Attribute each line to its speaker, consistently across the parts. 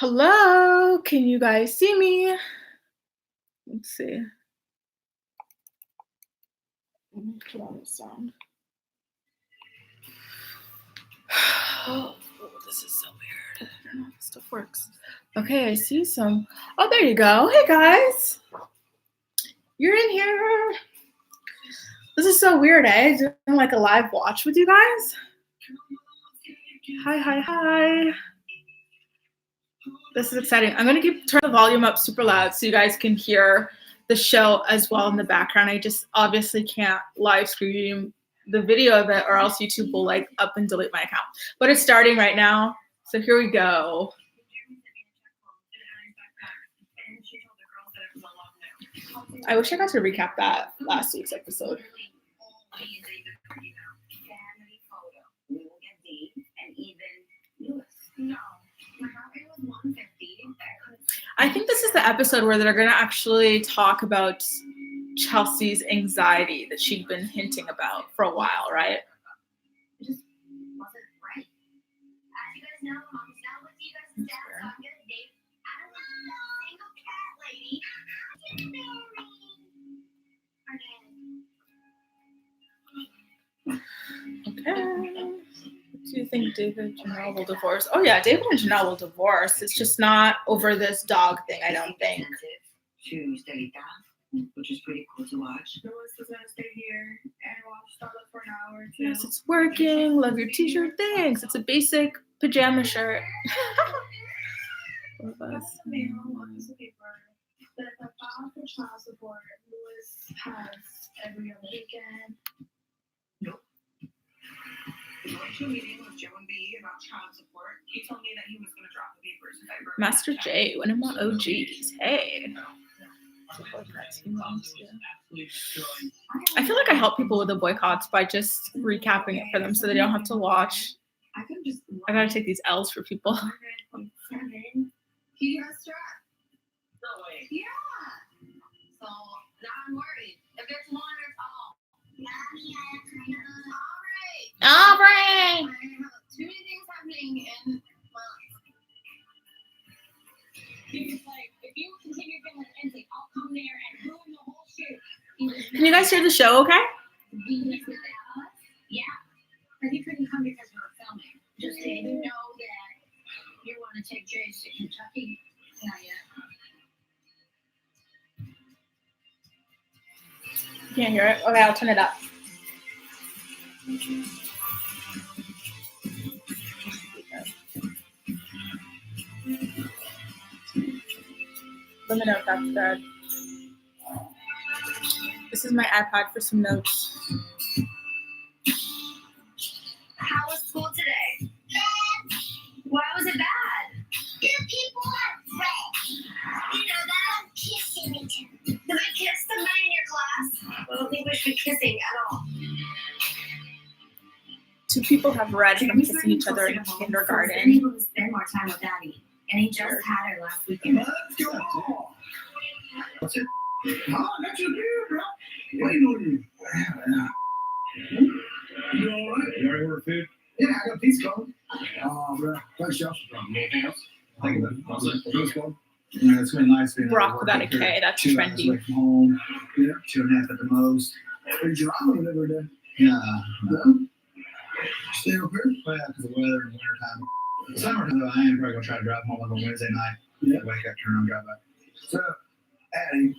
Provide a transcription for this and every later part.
Speaker 1: Hello, can you guys see me? Let's see. Put on the sound. Oh, this is so weird. I don't know if this stuff works. Okay, I see some. Oh, there you go. Hey guys, you're in here. This is so weird, eh? Doing like a live watch with you guys. Hi. This is exciting. I'm gonna turn the volume up super loud so you guys can hear the show as well in the background. I just obviously can't live stream the video of it or else YouTube will like up and delete my account. But it's starting right now. So here we go. I wish I got to recap that last week's episode. I think this is the episode where they're going to actually talk about Chelsea's anxiety that she'd been hinting about for a while, right?
Speaker 2: It just wasn't right. As you guys know, Mom's not with you guys' dad, so I'm going to date a single cat lady.
Speaker 1: Okay. Do you think David and Janelle will divorce? Oh yeah, David and Janelle will divorce. It's just not over this dog thing, I don't think.
Speaker 3: To study that, which is pretty cool to watch.
Speaker 4: Melissa's gonna stay here and watch Startup for an hour or two.
Speaker 1: Yes, it's working. Love your t-shirt. Thanks. It's a basic pajama shirt.
Speaker 4: That's the mail on piece of paper that if I file for child support, Louis has every other weekend.
Speaker 3: We went to a meeting with Joe and B about child support. He told me that he was going to drop the papers if I ever.
Speaker 1: Master J, one of my OGs. Hey. I feel like I help people with the boycotts by just recapping it for them so they don't have to watch. I gotta take these L's for people.
Speaker 2: He has strap. No way. Yeah. So now I'm worried. If it's one, it's all. All right. I have too many things happening in my life. He's like, if you continue being like Enzy, I'll come there and ruin the whole shoot.
Speaker 1: Can you guys hear the show okay?
Speaker 2: Yeah. But he couldn't come because we were filming. Just so you know that you want to take Jace to Kentucky. Not yet.
Speaker 1: You can't hear it? Okay, I'll turn it up. Let me know if that's good. This is my iPad for some notes.
Speaker 2: How was school today? Bad. Why was it bad? The people are red. You know that? I'm kissing each other. Did I kiss somebody in your class? I don't think we should be kissing at all.
Speaker 1: Two people have read from kissing each other in kindergarten.
Speaker 2: He's been able to spend more time with Daddy, and he just had her last weekend.
Speaker 5: Let's go. What's it? Oh, that's your beer, bro. Wait on you. You all right? You already ordered food? Yeah, I got pizza going. Oh, bro. Thanks, Josh. Anything else? Thank you. Pizza going. Yeah, it's been nice being
Speaker 1: Brock without a K, that's
Speaker 5: 2 hours
Speaker 1: trendy.
Speaker 5: away from home. Yeah, 2.5 at the most. Did you ride with every day? Yeah. Stay up here? Oh, yeah, because of the weather and wintertime. Summertime, though, I am probably going to try to drive home like on Wednesday night. Yeah. Wake up, turn around, drive back. So, Addie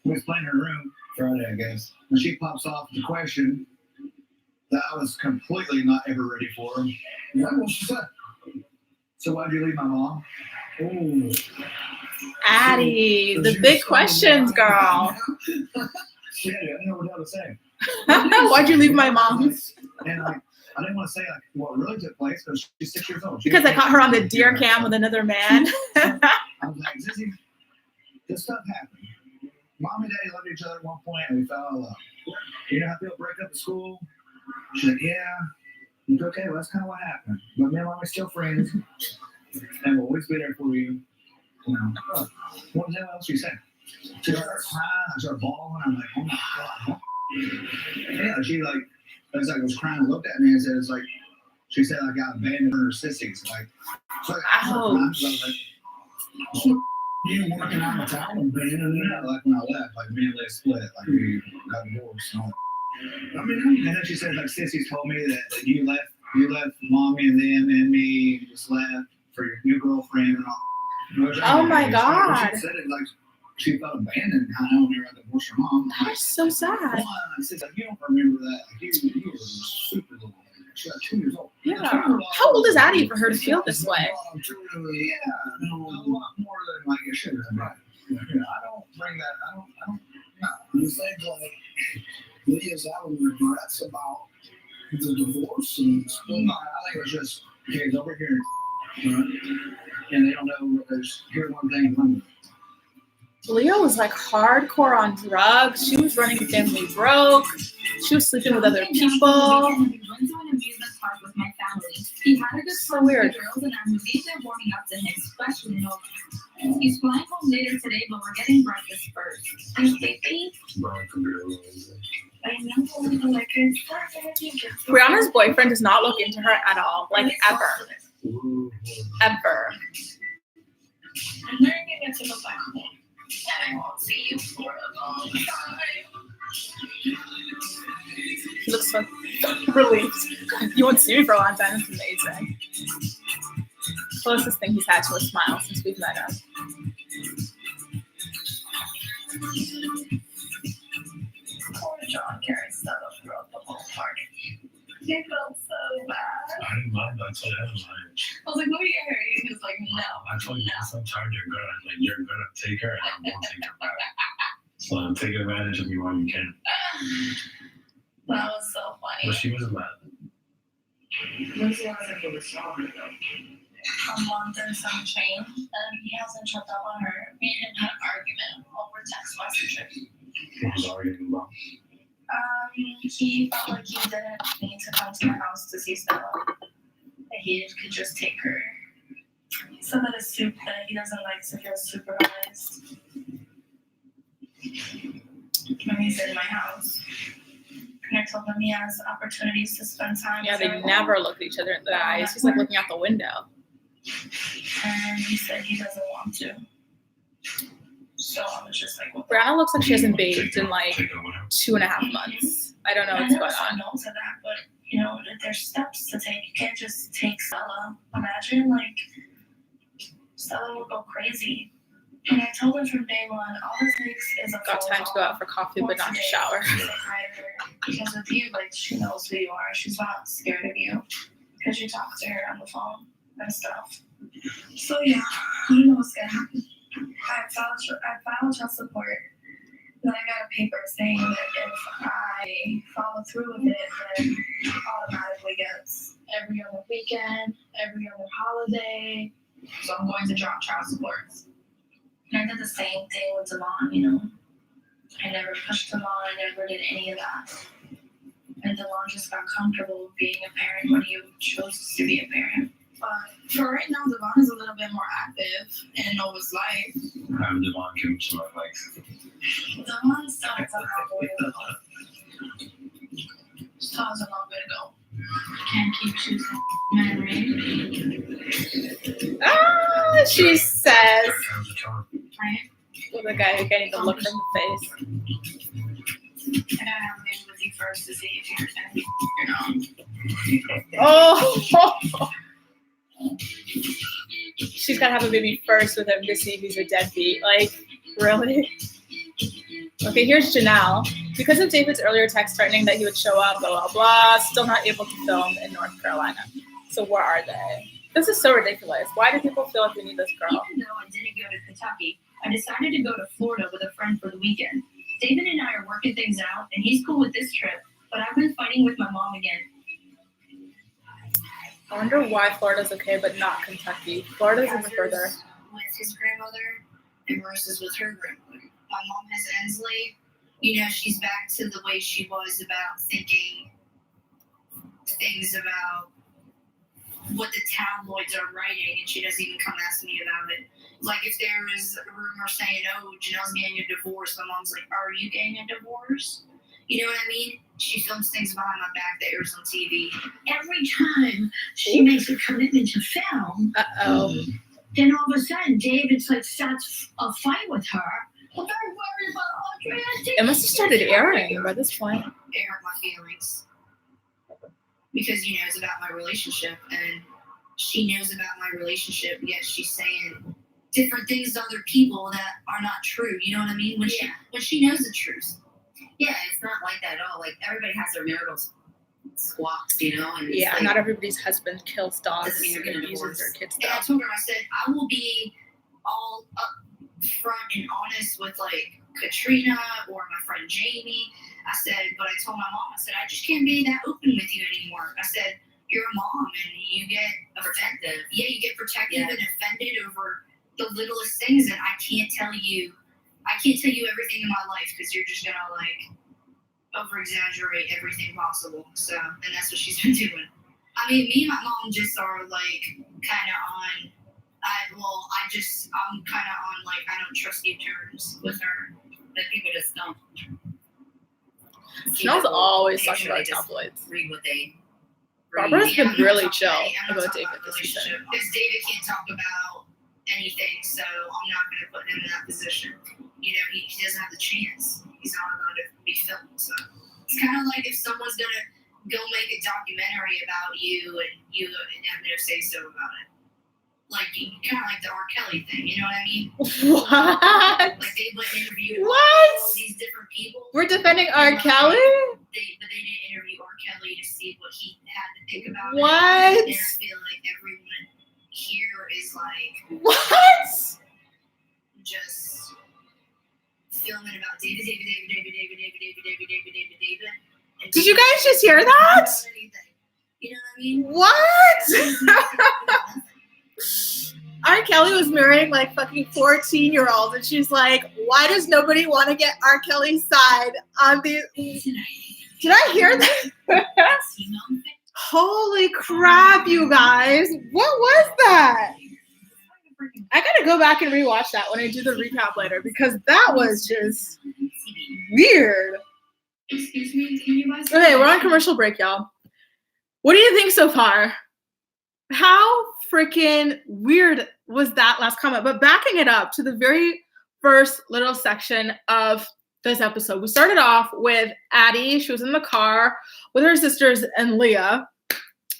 Speaker 5: was playing her room Friday, I guess, and she pops off the question that I was completely not ever ready for. Yeah, what she said. So why'd you leave my mom? Oh,
Speaker 1: Addie, the big questions, girl.
Speaker 5: Yeah, I didn't know what I was saying.
Speaker 1: Why'd you leave my mom?
Speaker 5: And I didn't want to say like what really took place because she's 6 years old.
Speaker 1: Because I caught her on the deer cam with another man.
Speaker 5: I was like, Zizzy, this stuff happened. Mom and Daddy loved each other at one point and we fell in love. You know how people break up at school? She's like, yeah. Like, okay, well, that's kind of what happened. But me and Mom are still friends. And we'll always be there for you. You know, what the hell else you say? She started crying, I started bawling. I'm like, oh my God. Yeah, she like, as I was crying, looked at me and said, it's like, She said I got abandoned for her sissies. Like, so I
Speaker 1: Ouch.
Speaker 5: was like, you working out of town and abandoning it? Like when I left, like me and Liz split, like we got divorced. And I mean, and then she said like sissies told me that you left mommy and them and me just left for your new girlfriend and all.
Speaker 1: Oh my God.
Speaker 5: She said it like she felt abandoned kind of when they were divorced her mom.
Speaker 1: That is so sad.
Speaker 5: I said, like, you don't remember that. Like, you were super little. She's like 2 years old.
Speaker 1: Yeah. How old is Addie for her to feel this way?
Speaker 5: Yeah, a lot more than like it should have been. I don't bring that. I don't. No. You think like Lydia's having regrets about the divorce and no, I think it was just kids over here, right? And they don't know what there's here one thing and one.
Speaker 1: Leah was like hardcore on drugs. She was running family broke. She was sleeping with other people.
Speaker 2: He had a good
Speaker 1: So
Speaker 2: time with
Speaker 1: weird.
Speaker 2: the girls, and I was there warming up to him, especially Nova. He's flying home later today, but we're getting breakfast first. Thanks, baby. I know, like it's
Speaker 1: Brianna's boyfriend does not look into her at all, like ever. Ever.
Speaker 2: I'm learning to go back home. And I won't see you for a long time.
Speaker 1: He looks so relieved. You won't see me for a long time. It's amazing. Closest thing he's had to a smile since we've met him.
Speaker 2: Poor John carried stuff throughout the whole party. He felt so bad.
Speaker 6: I didn't mind. I told him I
Speaker 2: I was like, "Who are you marrying?" He was like, "No."
Speaker 6: I told you sometime you're gonna take her and I won't take her back. So take advantage of me while you can.
Speaker 2: That was so funny.
Speaker 6: But she was mad.
Speaker 2: When's the last time you were sorry though? A month and some change, and he hasn't checked up on her. Me and him had an argument over text messages.
Speaker 6: What was arguing about?
Speaker 2: He felt like he didn't need to come to my house to see Stella. That he could just take her. He said that he doesn't like to feel supervised when he's in my house. And I told him he has opportunities to spend time
Speaker 1: Yeah,
Speaker 2: with
Speaker 1: they
Speaker 2: her.
Speaker 1: never looked at each other in the eyes. He's like looking out the window.
Speaker 2: And he said he doesn't want to. So I was just like, well,
Speaker 1: Brianna looks like she hasn't bathed in like
Speaker 6: Take her with her.
Speaker 1: 2.5 months. I don't know
Speaker 2: I
Speaker 1: what's
Speaker 2: never
Speaker 1: going
Speaker 2: said
Speaker 1: on.
Speaker 2: no to that, but you know, there's steps to take. You can't just take Stella. Imagine like Stella would go crazy. And I told her from day one, all it takes is a
Speaker 1: Got
Speaker 2: phone
Speaker 1: time to go out for coffee, but not to shower.
Speaker 2: Because with you, like she knows who you are. She's not scared of you because you talk to her on the phone and stuff. So yeah, I don't know what's gonna happen. I filed child support. Then I got a paper saying that if I follow through with it, then it automatically gets every other weekend, every other holiday. So I'm going to drop child support. And I did the same thing with Devon, you know. I never pushed Devon, I never did any of that. And Devon just got comfortable being a parent when he chose to be a parent. But for right now, Devon is a little bit more active in Nova's life.
Speaker 6: Have Devon give him some advice.
Speaker 2: Devon still has a long way to go. Still has a long way to go. Can't keep choosing men, right?
Speaker 1: Ah, she says.
Speaker 6: Third time's a charm.
Speaker 2: Right?
Speaker 1: With a guy who can't even look her in the face.
Speaker 2: I gotta have a baby with you first to see if you're gonna, you know.
Speaker 1: Oh! She's gotta have a baby first with him to see if he's a deadbeat. Like, really? Okay, here's Janelle. Because of David's earlier text threatening that he would show up, blah, blah, blah, still not able to film in North Carolina. So where are they? This is so ridiculous. Why do people feel like we need this girl?
Speaker 2: Even though I didn't go to Kentucky, I decided to go to Florida with a friend for the weekend. David and I are working things out, and he's cool with this trip, but I've been fighting with my mom again.
Speaker 1: I wonder why Florida's okay, but not Kentucky. Florida's even further.
Speaker 2: With his grandmother and versus with her grandmother. My mom has Ensley. You know, she's back to the way she was about thinking things about what the tabloids are writing, and she doesn't even come ask me about it. Like, if there is a rumor saying, oh, Janelle's getting a divorce, my mom's like, are you getting a divorce? You know what I mean? She films things behind my back that airs on TV.
Speaker 7: Every time she makes a commitment to film,
Speaker 1: Uh-oh.
Speaker 7: then all of a sudden David's like starts a fight with her. Well, don't worry about Audrey.
Speaker 1: It must have started airing by this point.
Speaker 2: It hurt my feelings. Because, you know, it's about my relationship, and she knows about my relationship, yet she's saying different things to other people that are not true. You know what I mean? When she knows the truth.
Speaker 8: Yeah, it's not like that at all. Like, everybody has their marital squawks, you know? And it's
Speaker 1: Yeah,
Speaker 8: like,
Speaker 1: not everybody's husband kills dogs
Speaker 8: Doesn't mean you're
Speaker 1: and
Speaker 8: gonna
Speaker 1: abuses
Speaker 8: divorce.
Speaker 1: their kids.
Speaker 2: And I told her, I said, I will be all up front and honest with, like, Katrina or my friend Jamie. I said, but I told my mom, I said, I just can't be that open with you anymore. I said, you're a mom and you get
Speaker 8: protective.
Speaker 2: Yeah, you get protective
Speaker 8: Yeah.
Speaker 2: and offended over the littlest things, and I can't tell you everything in my life because you're just gonna like over exaggerate everything possible. So, and that's what she's been doing. I mean, me and my mom just are like kind of on. I'm kind of on like I don't trust you terms with her.
Speaker 8: But people just don't.
Speaker 1: Chanel's always
Speaker 8: Make
Speaker 1: talking
Speaker 8: sure
Speaker 1: about
Speaker 8: they just
Speaker 1: tabloids.
Speaker 8: read what they
Speaker 1: Barbara's
Speaker 8: read.
Speaker 1: been
Speaker 2: I'm not
Speaker 1: really
Speaker 2: talking
Speaker 1: chill
Speaker 2: I'm not
Speaker 1: about
Speaker 2: talking
Speaker 1: David this season.
Speaker 2: relationship, because David can't talk about anything, so I'm not going to put him in that position. You know, he doesn't have the chance. He's not allowed to be filmed. So it's kind of like if someone's going to go make a documentary about you and you have no say so about it. Like, kind of like the R. Kelly thing, you know what I mean?
Speaker 1: What?
Speaker 2: Like, they went and interviewed
Speaker 1: What?
Speaker 2: all these different people.
Speaker 1: We're defending R. Kelly?
Speaker 2: But they didn't interview R. Kelly to see what he had to think about
Speaker 1: What?
Speaker 2: it. And I feel like everyone here is like
Speaker 1: What?
Speaker 2: just filming about David. And
Speaker 1: Did you guys just hear that?
Speaker 2: You know what I mean?
Speaker 1: What? R. Kelly was marrying like fucking 14-year-olds, and she's like, why does nobody want to get R. Kelly's side on the. Did I hear that? Holy crap, you guys. What was that? I gotta go back and rewatch that when I do the recap later, because that was just weird.
Speaker 4: Excuse me, can you buy some?
Speaker 1: Okay, we're on commercial break, y'all. What do you think so far? How freaking weird was that last comment? But backing it up to the very first little section of this episode, we started off with Addie. She was in the car with her sisters and Leah.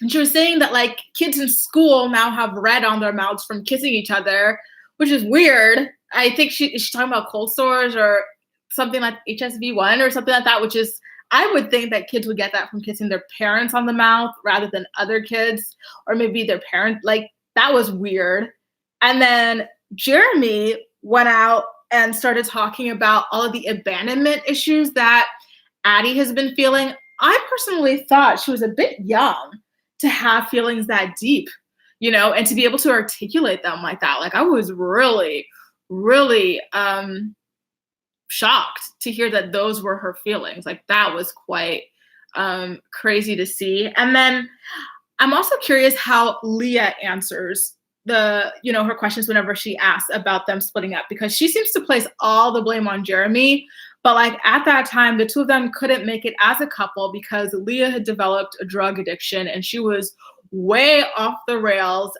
Speaker 1: And she was saying that like kids in school now have red on their mouths from kissing each other, which is weird. I think she's talking about cold sores or something like HSV1 or something like that, which is, I would think that kids would get that from kissing their parents on the mouth rather than other kids, or maybe their parent. Like, that was weird. And then Jeremy went out and started talking about all of the abandonment issues that Addie has been feeling. I personally thought she was a bit young to have feelings that deep, you know, and to be able to articulate them like that. Like, I was really, really shocked to hear that those were her feelings. Like, that was quite crazy to see. And then I'm also curious how Leah answers her questions whenever she asks about them splitting up, because she seems to place all the blame on Jeremy. But like at that time, the two of them couldn't make it as a couple because Leah had developed a drug addiction and she was way off the rails,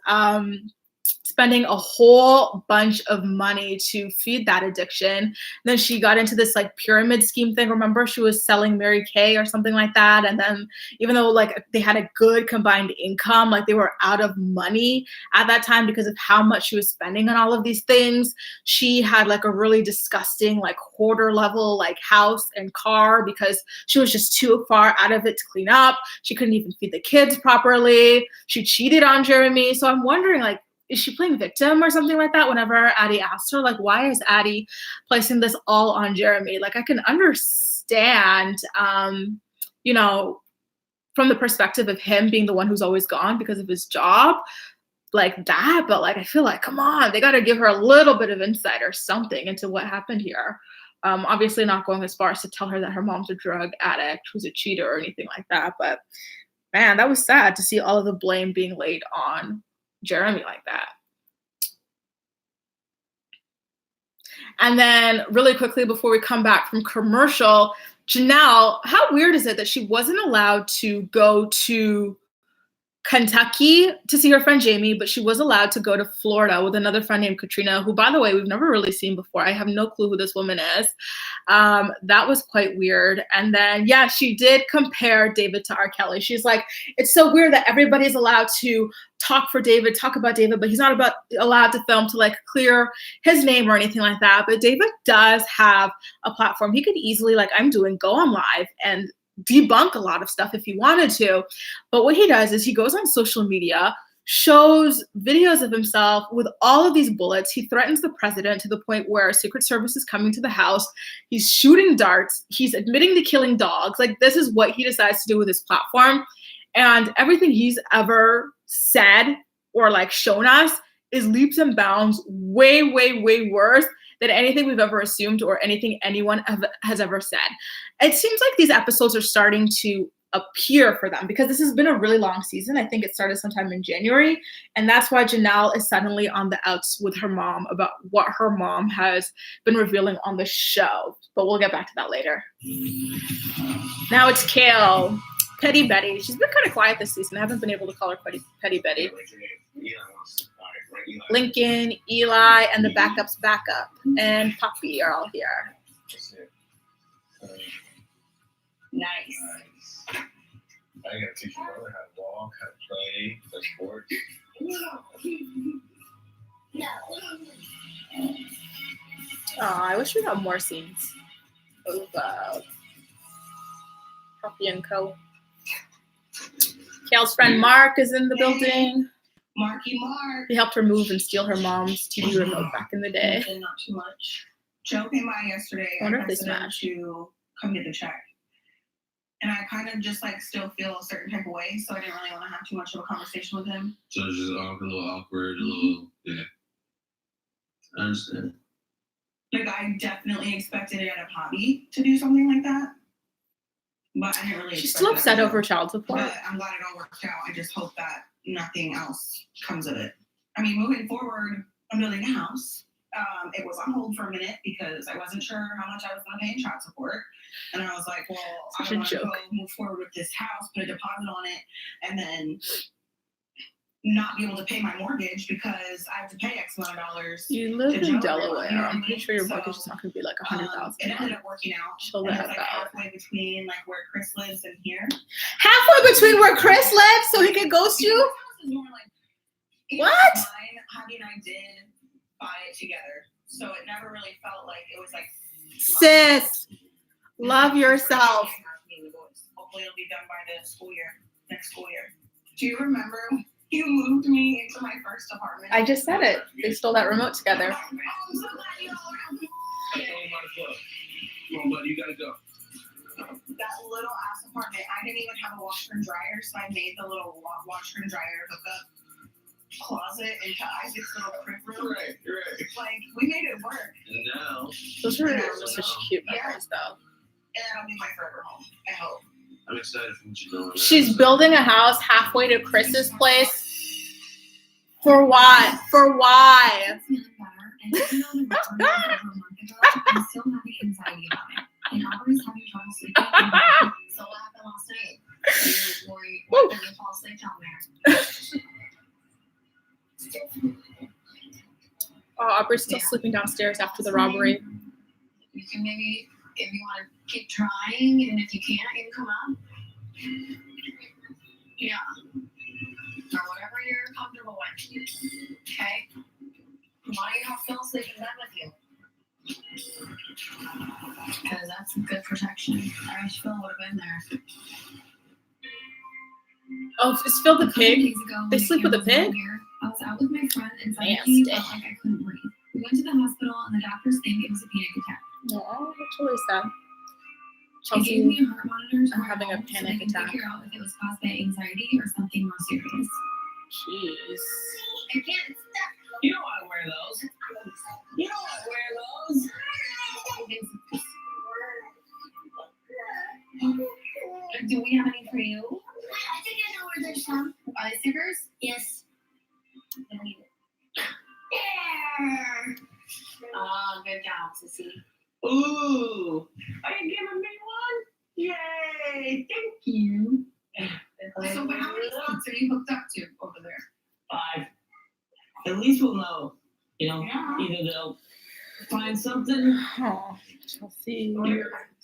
Speaker 1: spending a whole bunch of money to feed that addiction. And then she got into this like pyramid scheme thing. Remember, she was selling Mary Kay or something like that. And then even though like they had a good combined income, like they were out of money at that time because of how much she was spending on all of these things. She had like a really disgusting like hoarder level like house and car because she was just too far out of it to clean up. She couldn't even feed the kids properly. She cheated on Jeremy. So I'm wondering, like, is she playing victim or something like that? Whenever Addie asked her, like, why is Addie placing this all on Jeremy? Like, I can understand, from the perspective of him being the one who's always gone because of his job, like that. But like, I feel like, come on, they got to give her a little bit of insight or something into what happened here. Obviously not going as far as to tell her that her mom's a drug addict, who's a cheater or anything like that. But man, that was sad to see all of the blame being laid on Jeremy like that. And then really quickly before we come back from commercial, Janelle, how weird is it that she wasn't allowed to go to Kentucky to see her friend Jamie, but she was allowed to go to Florida with another friend named Katrina, who, by the way, we've never really seen before. I have no clue who this woman is. That was quite weird. And then, yeah, she did compare David to R. Kelly. She's like, it's so weird that everybody's allowed to talk about David, but he's not allowed to film to like clear his name or anything like that. But David does have a platform. He could easily, like I'm doing, go on live and debunk a lot of stuff if he wanted to. But what he does is he goes on social media, shows videos of himself with all of these bullets. He threatens the president to the point where Secret Service is coming to the house. He's shooting darts. He's admitting to killing dogs. Like, this is what he decides to do with his platform. And everything he's ever said or like shown us is leaps and bounds way, way, way worse than anything we've ever assumed or anything anyone has ever said. It seems like these episodes are starting to appear for them because this has been a really long season. I think it started sometime in January, and that's why Janelle is suddenly on the outs with her mom about what her mom has been revealing on the show. But we'll get back to that later. Now it's Kale. Petty Betty. She's been kind of quiet this season. I haven't been able to call her Petty Betty. Lincoln, Eli, and the backup's backup, and Poppy are all here.
Speaker 8: Nice.
Speaker 6: I gotta teach your brother how to walk, how to play, play sports.
Speaker 1: Oh, I wish we had more scenes of Poppy and Co. Kale's friend Mark is in the building.
Speaker 3: Marky Mark.
Speaker 1: He helped her move and steal her mom's TV remote back in the day.
Speaker 3: And not too much. Joe came by yesterday.
Speaker 1: I wonder if they
Speaker 3: texted him
Speaker 1: smashed.
Speaker 3: to come get the check. And I kind of just like still feel a certain type of way, so I didn't really want to have too much of a conversation with him.
Speaker 6: So it's just a little awkward, a little, yeah. I understand.
Speaker 3: Like, I definitely expected it at a hobby to do something like that. But I didn't really.
Speaker 1: She's still upset over child support.
Speaker 3: But I'm glad it all worked out. I just hope that nothing else comes of it. I mean, moving forward, I'm building a house. It was on hold for a minute because I wasn't sure how much I was going to pay in child support. And I was like, well, I want to go move forward with this house, put a deposit on it, and then not be able to pay my mortgage because I have to pay X amount of dollars.
Speaker 1: You live in Delaware. I'm pretty sure your mortgage is not going to be like $100,000.
Speaker 3: It ended up working out.
Speaker 1: She'll let
Speaker 3: it was
Speaker 1: it
Speaker 3: like
Speaker 1: out.
Speaker 3: halfway between like where Chris lives and here.
Speaker 1: Halfway between where Chris lives, so he can ghost you?
Speaker 3: More like,
Speaker 1: What?
Speaker 3: Javi and I did buy it together, so it never really felt like it was like.
Speaker 1: Sis, love yourself.
Speaker 3: Hopefully, it'll be done by the school year, next school year. Do you remember when you moved me into my first apartment?
Speaker 1: I just said it. They stole that remote together.
Speaker 3: I'm so glad you all are here.
Speaker 6: Come on, buddy, you gotta go.
Speaker 3: That little ass apartment. I didn't even have a washer and dryer, so I made the little washer and dryer hookup closet into Isaac's little crib room.
Speaker 6: Right.
Speaker 3: Like, we made it work.
Speaker 6: And now,
Speaker 1: Those are such cute memories, though.
Speaker 3: And that'll be my forever home, I hope.
Speaker 6: I'm excited for what you're doing.
Speaker 1: She's building a house halfway to Chris's place. For what? For why?
Speaker 2: It's feeling better, and even though the report was over a month ago, I'm still having anxiety about it. And Aubrey's having trouble sleeping. So what happened last night? You were worried why didn't you fall asleep down there?
Speaker 1: Oh, Aubrey's still sleeping downstairs after the robbery.
Speaker 2: You can maybe, if you want to keep trying, and if you can't, you can come up. Yeah. Or whatever you're comfortable with. Okay? Why don't you have Phil sleep in bed with you? Because that's good protection. I wish Phil would have been there.
Speaker 1: Oh, is Phil the pig?
Speaker 2: Days ago,
Speaker 1: They
Speaker 2: when
Speaker 1: sleep with a
Speaker 2: the camera
Speaker 1: pig?
Speaker 2: was here, I was out with my friend and suddenly
Speaker 1: Nasty.
Speaker 2: felt like I couldn't breathe. We went to the hospital and the doctors think it was a panic attack.
Speaker 1: Oh, that's really sad.
Speaker 2: They gave me
Speaker 1: Chelsea,
Speaker 2: a heart monitor
Speaker 1: I'm having a
Speaker 2: so they
Speaker 1: panic
Speaker 2: can
Speaker 1: attack.
Speaker 2: figure out if it was caused by anxiety or something more serious.
Speaker 1: jeez.
Speaker 2: I can't stop.
Speaker 3: You don't want to wear those. You don't want to wear those.
Speaker 2: Do we have any for you?
Speaker 4: I think I know where there's some.
Speaker 2: Are they stickers?
Speaker 4: Yes.
Speaker 2: I need it.
Speaker 4: There.
Speaker 2: Oh, good job, Sissy.
Speaker 3: Ooh, are you giving me one? Yay! Thank you.
Speaker 8: So how many spots are you hooked up to over there?
Speaker 9: 5. At least we'll know. You know,
Speaker 8: Yeah.
Speaker 9: either they'll find something
Speaker 1: Oh, Chelsea.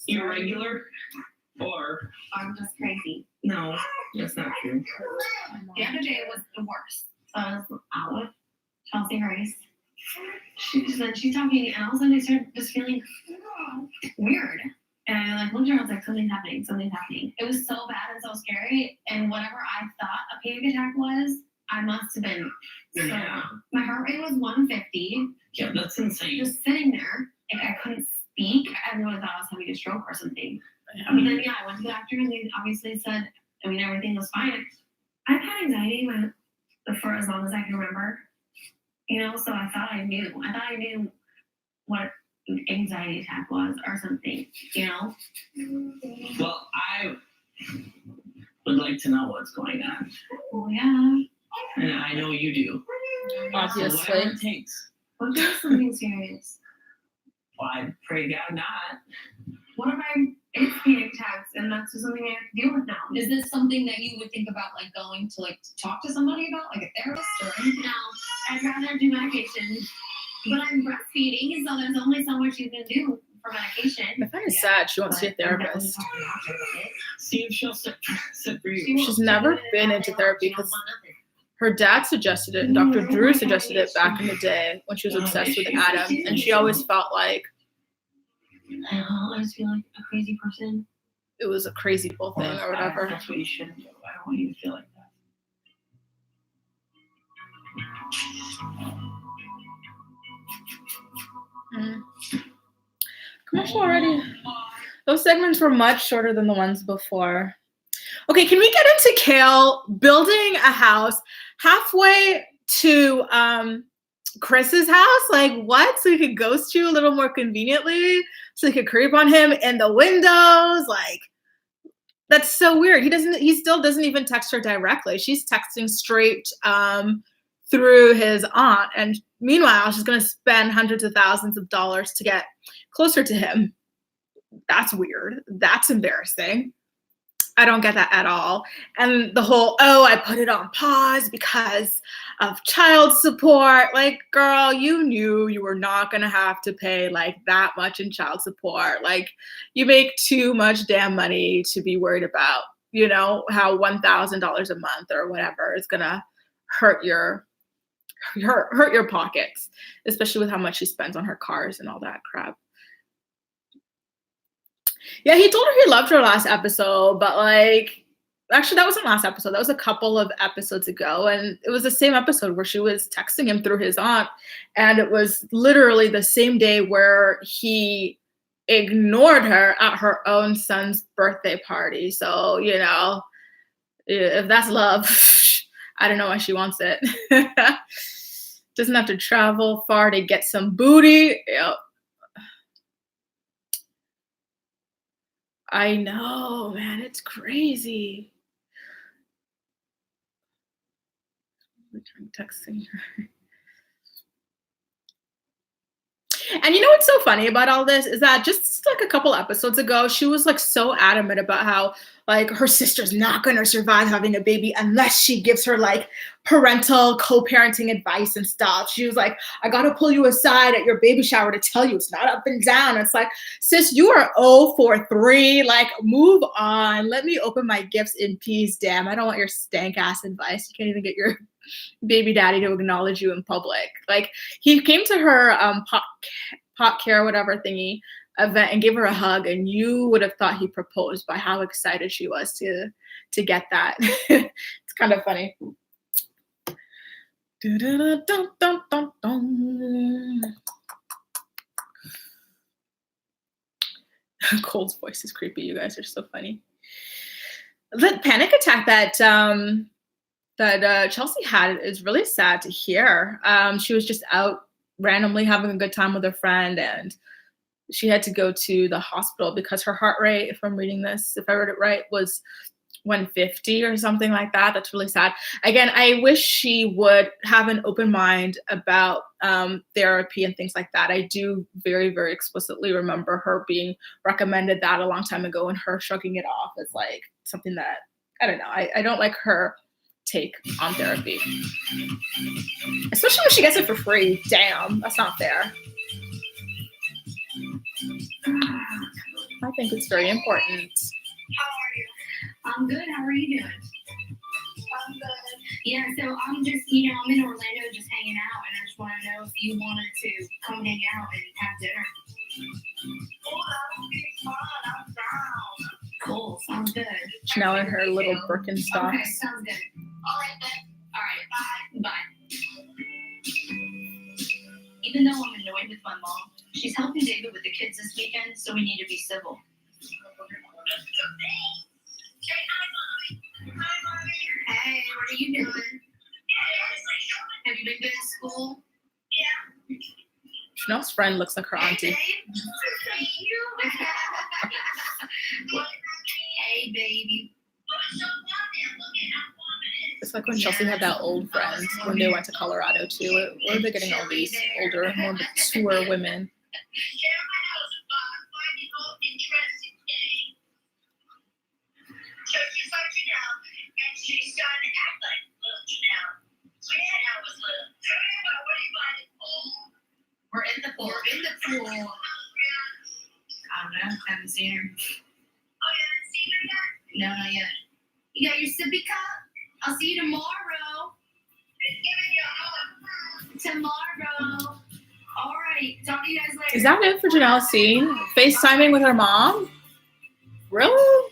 Speaker 9: irregular, or
Speaker 8: I'm just crazy.
Speaker 9: no, that's not true.
Speaker 8: The other day was the worst. So I was out with Chelsea Grace. She's talking, and all of a sudden I started just feeling weird. And I like looked at her, I was like, something's happening, something's happening. It was so bad and so scary. And whatever I thought a panic attack was, I must have been so wrong. My heart rate was 150.
Speaker 9: Yeah, that's insane.
Speaker 8: Just sitting there, like I couldn't speak. I really thought I was having a stroke or something. But then yeah, I went to the doctor and they obviously said, I mean, everything was fine. I've had anxiety for as long as I can remember. You know, so I thought I knew. I thought I knew what an anxiety attack was or something, you know?
Speaker 9: Well, I would like to know what's going on,
Speaker 8: Well, yeah.
Speaker 9: and I know you do. So
Speaker 1: Obviously.
Speaker 9: whatever it takes.
Speaker 8: What if it was something serious?
Speaker 9: Well, I pray God not.
Speaker 8: What if it's panic attacks and that's just something I have to deal with now?
Speaker 10: Is this something that you would think about, like going to like talk to somebody about, like a therapist or anything?
Speaker 8: No, I'd rather do medication. But I'm breastfeeding, so there's only so much you can do for medication.
Speaker 1: I find it sad she wants to see a therapist.
Speaker 9: See if she'll sit for you.
Speaker 1: She's never been into therapy because her dad suggested it and Dr. Drew suggested it back in the day when she was obsessed with Adam. And she always felt like
Speaker 8: I don't know, I just feel like a crazy person.
Speaker 1: it was a crazy bull thing or whatever.
Speaker 9: That's what you shouldn't do. I don't want you to feel like that.
Speaker 1: Commercial already. Those segments were much shorter than the ones before. Okay, can we get into Kale building a house halfway to Chris's house? Like what? So he could ghost you a little more conveniently? So he could creep on him in the windows? Like that's so weird. He still doesn't even text her directly. She's texting straight through his aunt. And meanwhile, she's gonna spend hundreds of thousands of dollars to get closer to him. That's weird. That's embarrassing. I don't get that at all. And the whole, oh, I put it on pause because of child support. Like, girl, you knew you were not going to have to pay like that much in child support. Like, you make too much damn money to be worried about, you know, how $1,000 a month or whatever is going to hurt your pockets, especially with how much she spends on her cars and all that crap. Yeah, he told her he loved her last episode, but like, actually that wasn't last episode. That was a couple of episodes ago. And it was the same episode where she was texting him through his aunt. And it was literally the same day where he ignored her at her own son's birthday party. So, you know, if that's love, I don't know why she wants it. Doesn't have to travel far to get some booty. Yep. I know, man, it's crazy. I'm texting her. And you know what's so funny about all this is that just like a couple episodes ago, she was like so adamant about how like her sister's not going to survive having a baby unless she gives her like parental co-parenting advice and stuff. She was like, I got to pull you aside at your baby shower to tell you it's not up and down. It's like, sis, you are 0 for 3. Like, move on. Let me open my gifts in peace. Damn, I don't want your stank ass advice. You can't even get your baby daddy to acknowledge you in public. Like, he came to her pot care, whatever thingy event and gave her a hug, and you would have thought he proposed by how excited she was to get that. It's kind of funny. Cole's voice is creepy. You guys are so funny. The panic attack that Chelsea had is really sad to hear. She was just out randomly having a good time with her friend, and she had to go to the hospital because her heart rate, if I'm reading this, if I read it right, was 150 or something like that. That's really sad. Again, I wish she would have an open mind about therapy and things like that. I do very, very explicitly remember her being recommended that a long time ago, and her shrugging it off as like something that, I don't know. I don't like her take on therapy, especially when she gets it for free. Damn, that's not fair. I think it's very important.
Speaker 2: How are you?
Speaker 7: I'm good. How are you doing?
Speaker 2: I'm good.
Speaker 7: Yeah, so I'm just, I'm in Orlando just hanging out, and I just want to know if you wanted to come hang out and have dinner.
Speaker 2: Oh, that would be fun. I'm down.
Speaker 7: Cool. Sounds good.
Speaker 1: Chanel and her little Birkenstocks.
Speaker 7: Okay, sounds good.
Speaker 2: All right, then.
Speaker 7: All right. Bye. Bye. Even though I'm annoyed with my mom, she's helping David with the kids this weekend, so we need to be civil.
Speaker 2: Say hi, Mommy. Hi, Mommy.
Speaker 7: Hey, what are you doing? Have you been good at school?
Speaker 2: Yeah.
Speaker 1: Chanel's friend looks like her auntie.
Speaker 2: Hey, you.
Speaker 7: Hey, baby.
Speaker 1: It's like when Chelsea had that old friend when they went to Colorado too. Where are they getting all these older, more mature women?
Speaker 2: So she's like Janelle, and she's starting to act like little Janelle. So Janelle was little. What are you buying the pool?
Speaker 10: We're in the pool.
Speaker 7: We're in the pool.
Speaker 10: I don't know. Haven't seen her.
Speaker 2: Oh, you haven't seen her yet?
Speaker 7: No, not yet. You got your sippy cup? I'll see you tomorrow.
Speaker 2: It's giving you a hug.
Speaker 7: Tomorrow. All right. Talk to you guys later.
Speaker 1: Is that it for Janelle scene? FaceTiming with her mom? Really?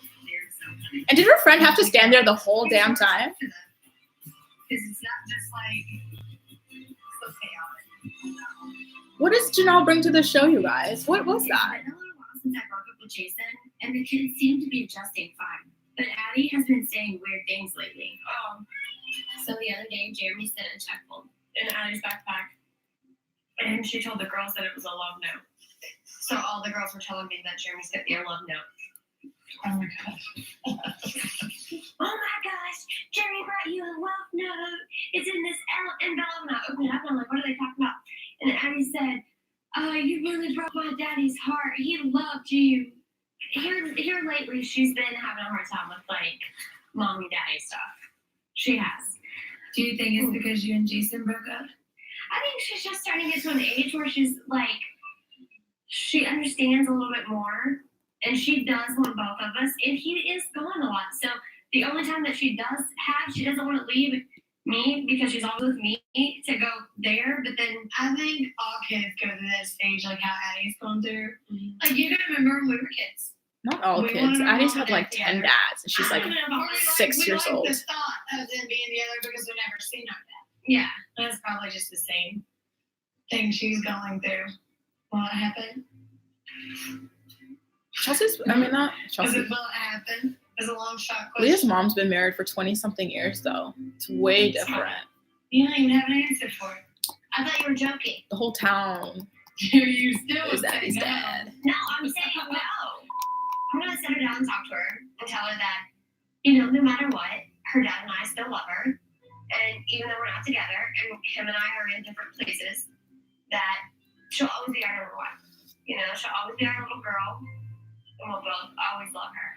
Speaker 1: And did her friend have to stand there the whole damn time?
Speaker 7: Because it's not just like so chaotic.
Speaker 1: What does Janelle bring to the show, you guys? What was
Speaker 7: It's
Speaker 1: that?
Speaker 7: been a little while since I broke up with Jason, and the kids seem to be adjusting fine. But Addie has been saying weird things lately. So the other day, Jeremy sent a checkbook in Addie's backpack, and she told the girls that it was a love note. So all the girls were telling me that Jeremy sent me a love note.
Speaker 10: Oh my gosh.
Speaker 7: Oh my gosh, Jeremy brought you a love note. It's in this envelope. And I opened it up and I'm like, what are they talking about? And Addie said, you really broke my daddy's heart. He loved you. Here lately, she's been having a hard time with like mommy daddy stuff. She has.
Speaker 10: Do you think it's because you and Jason broke up?
Speaker 7: I think she's just starting to get to an age where she's like, she understands a little bit more. And she does want both of us, and he is gone a lot. So the only time that she does have, she doesn't want to leave me because she's always with me to go there. But then
Speaker 8: I think all kids go through that stage, like how Addie's going through. Like, you gotta remember when we were kids.
Speaker 1: Not all
Speaker 8: We
Speaker 1: kids.
Speaker 8: wanted our
Speaker 1: Addie's
Speaker 8: mom
Speaker 1: had like
Speaker 8: to be
Speaker 1: 10
Speaker 8: together.
Speaker 1: dads, and she's like
Speaker 7: I don't know about
Speaker 1: 6 years
Speaker 8: we
Speaker 1: old.
Speaker 8: like the thought of them being together because we've never seen our dad.
Speaker 7: yeah,
Speaker 8: That's probably just the same thing she's going through. Will it happen?
Speaker 1: Chelsea's, I mean, not
Speaker 8: Is
Speaker 1: Chelsea.
Speaker 8: it will it happen? Is a long shot question.
Speaker 1: Leah's mom's been married for 20-something years, though. It's way different.
Speaker 8: You don't even have an answer for it.
Speaker 7: I thought you were joking.
Speaker 1: The whole town
Speaker 8: You still
Speaker 1: is
Speaker 8: say
Speaker 1: Addie's
Speaker 8: no.
Speaker 1: dad.
Speaker 7: No, I'm saying no. I'm gonna sit her down and talk to her and tell her that, no matter what, her dad and I still love her. And even though we're not together and him and I are in different places, that she'll always be our number one. She'll always be our little girl. And we'll both always love her.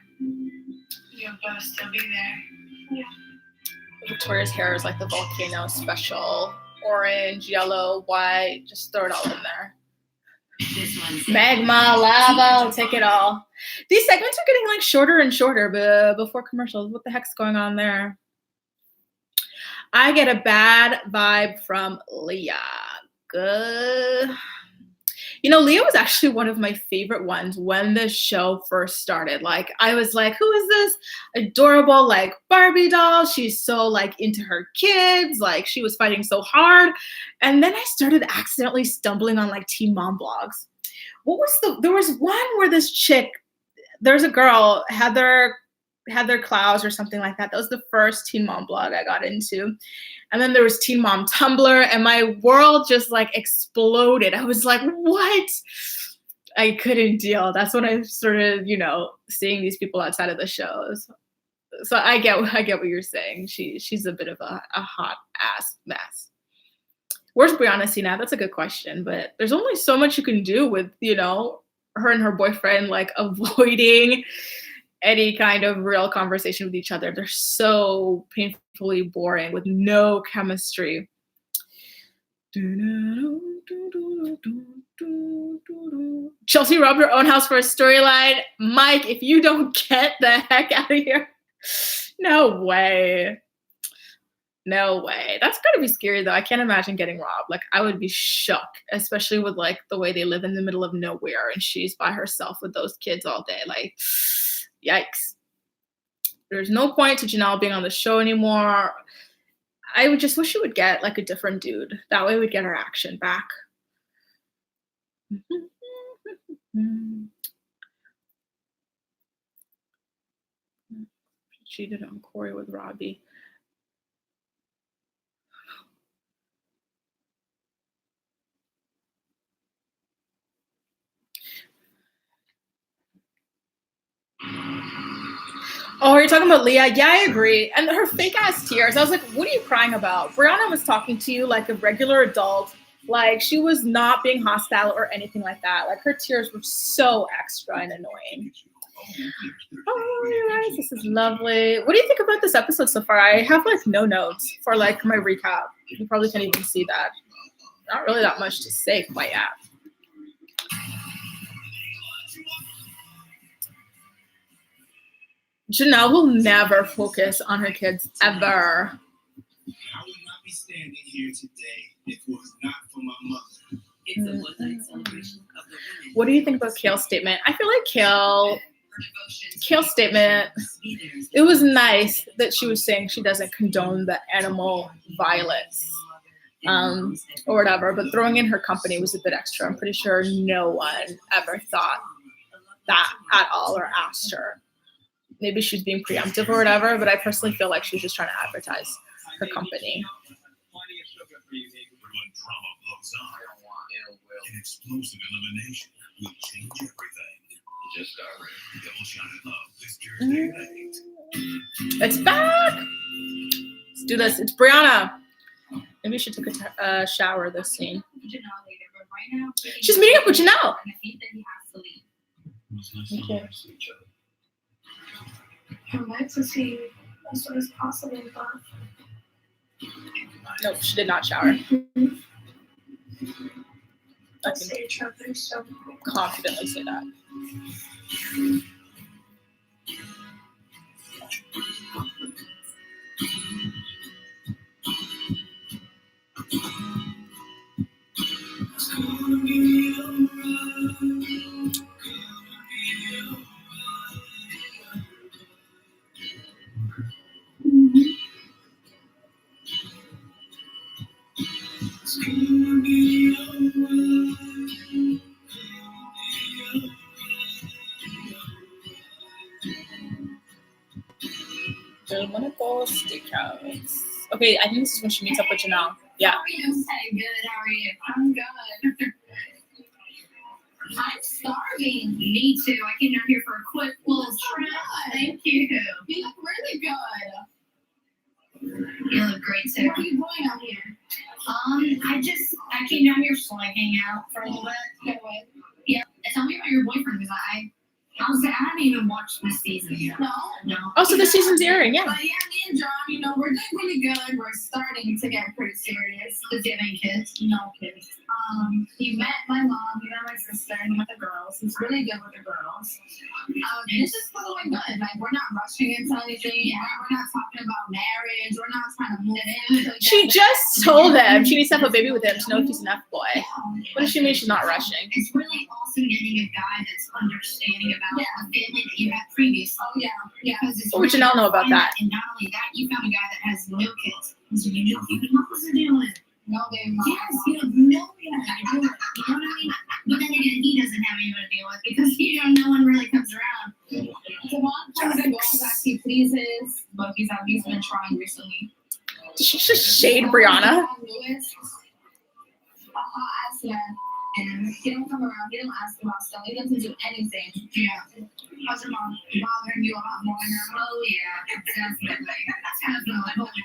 Speaker 8: You'll both still be there.
Speaker 1: Victoria's hair is like the volcano special. Orange, yellow, white. Just throw it all in there.
Speaker 10: This one's
Speaker 1: Magma, lava, I'll take it all. These segments are getting like shorter and shorter before commercials. What the heck's going on there? I get a bad vibe from Leah. Good. Leah was actually one of my favorite ones when the show first started. Like, I was like, who is this adorable, like, Barbie doll? She's so, like, into her kids. Like, she was fighting so hard. And then I started accidentally stumbling on, like, Teen Mom blogs. There was one where this chick, there's a girl, Heather Clowes or something like that. That was the first Teen Mom blog I got into. And then there was Teen Mom Tumblr, and my world just like exploded. I was like, what? I couldn't deal. That's when I started, seeing these people outside of the shows. So I get what you're saying. She's a bit of a hot ass mess. Where's Brianna Cena? That's a good question, but there's only so much you can do with, her and her boyfriend like avoiding any kind of real conversation with each other. They're so painfully boring with no chemistry. Chelsea robbed her own house for a storyline. Mike, if you don't get the heck out of here. No way. No way. That's gotta be scary though. I can't imagine getting robbed. Like I would be shook, especially with like the way they live in the middle of nowhere and she's by herself with those kids all day. Like, yikes. There's no point to Janelle being on the show anymore. I would just wish she would get like a different dude. That way we'd get her action back. Cheated on Corey with Robbie. Oh, are you talking about Leah? Yeah, I agree. And her fake ass tears. I was like, what are you crying about? Brianna was talking to you like a regular adult. Like she was not being hostile or anything like that. Like her tears were so extra and annoying. Oh, you guys, this is lovely. What do you think about this episode so far? I have like no notes for like my recap. You probably can't even see that. Not really that much to say quite yet. Janelle will never focus on her kids ever.
Speaker 11: I would not be standing here today if it was not for my mother. It's a one-night celebration of the women.
Speaker 1: What do you think about Kale's statement? I feel like Kale's statement, it was nice that she was saying she doesn't condone the animal violence or whatever, but throwing in her company was a bit extra. I'm pretty sure no one ever thought that at all or asked her. Maybe she was being preemptive or whatever, but I personally feel like she was just trying to advertise her company.
Speaker 11: An explosive elimination will change everything. Just double shot of love this Thursday night.
Speaker 1: It's back. Let's do this. It's Brianna. Maybe she took a shower this scene. She's meeting up with Janelle. Okay.
Speaker 4: I'd like to see as soon as possible, but
Speaker 1: Nope, she did not shower. I
Speaker 4: I'll say each other, so
Speaker 1: confidently say that. Dominical Steakhouse. Okay, I think this is when she meets up with Janelle. Yeah.
Speaker 7: How are you? Hey, good. How are you? I'm good. I'm starving. Me too. I came down here for a quick little trip. Thank you. You look really good. You look great too.
Speaker 4: what are you doing out here?
Speaker 7: I came down here just to like hang out for a little bit.
Speaker 4: Get away.
Speaker 7: Yeah. Tell me about your boyfriend because I haven't even watched this season yet. No.
Speaker 1: Oh, so the season's airing, yeah.
Speaker 4: But yeah, me and John, we're doing really good. We're starting to get pretty serious.
Speaker 7: Does he have any kids?
Speaker 4: No kids. He met my mom, he met my sister, he met the girls. He's really good with the girls. It's just going good. Like we're not rushing into anything. Yeah. We're not talking about marriage. We're not trying to move in.
Speaker 1: She just told him she needs to have a baby with him to know if he's an F-boy. What does she mean she's not rushing?
Speaker 7: It's really awesome getting a guy that's understanding about a family that you had previously.
Speaker 4: Oh yeah.
Speaker 7: Because it's
Speaker 1: What would Janelle know about that?
Speaker 7: And not only that, you found a guy that has no kids. So you know what to do with.
Speaker 4: No baby mom.
Speaker 7: Yes, you have no idea how to do it. You know what I mean? But then again, he doesn't have anyone to deal with because no one really comes around.
Speaker 4: Devon tries to go as he pleases, but he's been trying recently.
Speaker 1: Did she just shade Brianna?
Speaker 4: Lewis, a hot ass man, and he don't come around. He don't ask about stuff. He doesn't do anything.
Speaker 7: Yeah.
Speaker 4: How's your mom bothering you a lot more in your home?
Speaker 8: Oh yeah, definitely. Definitely.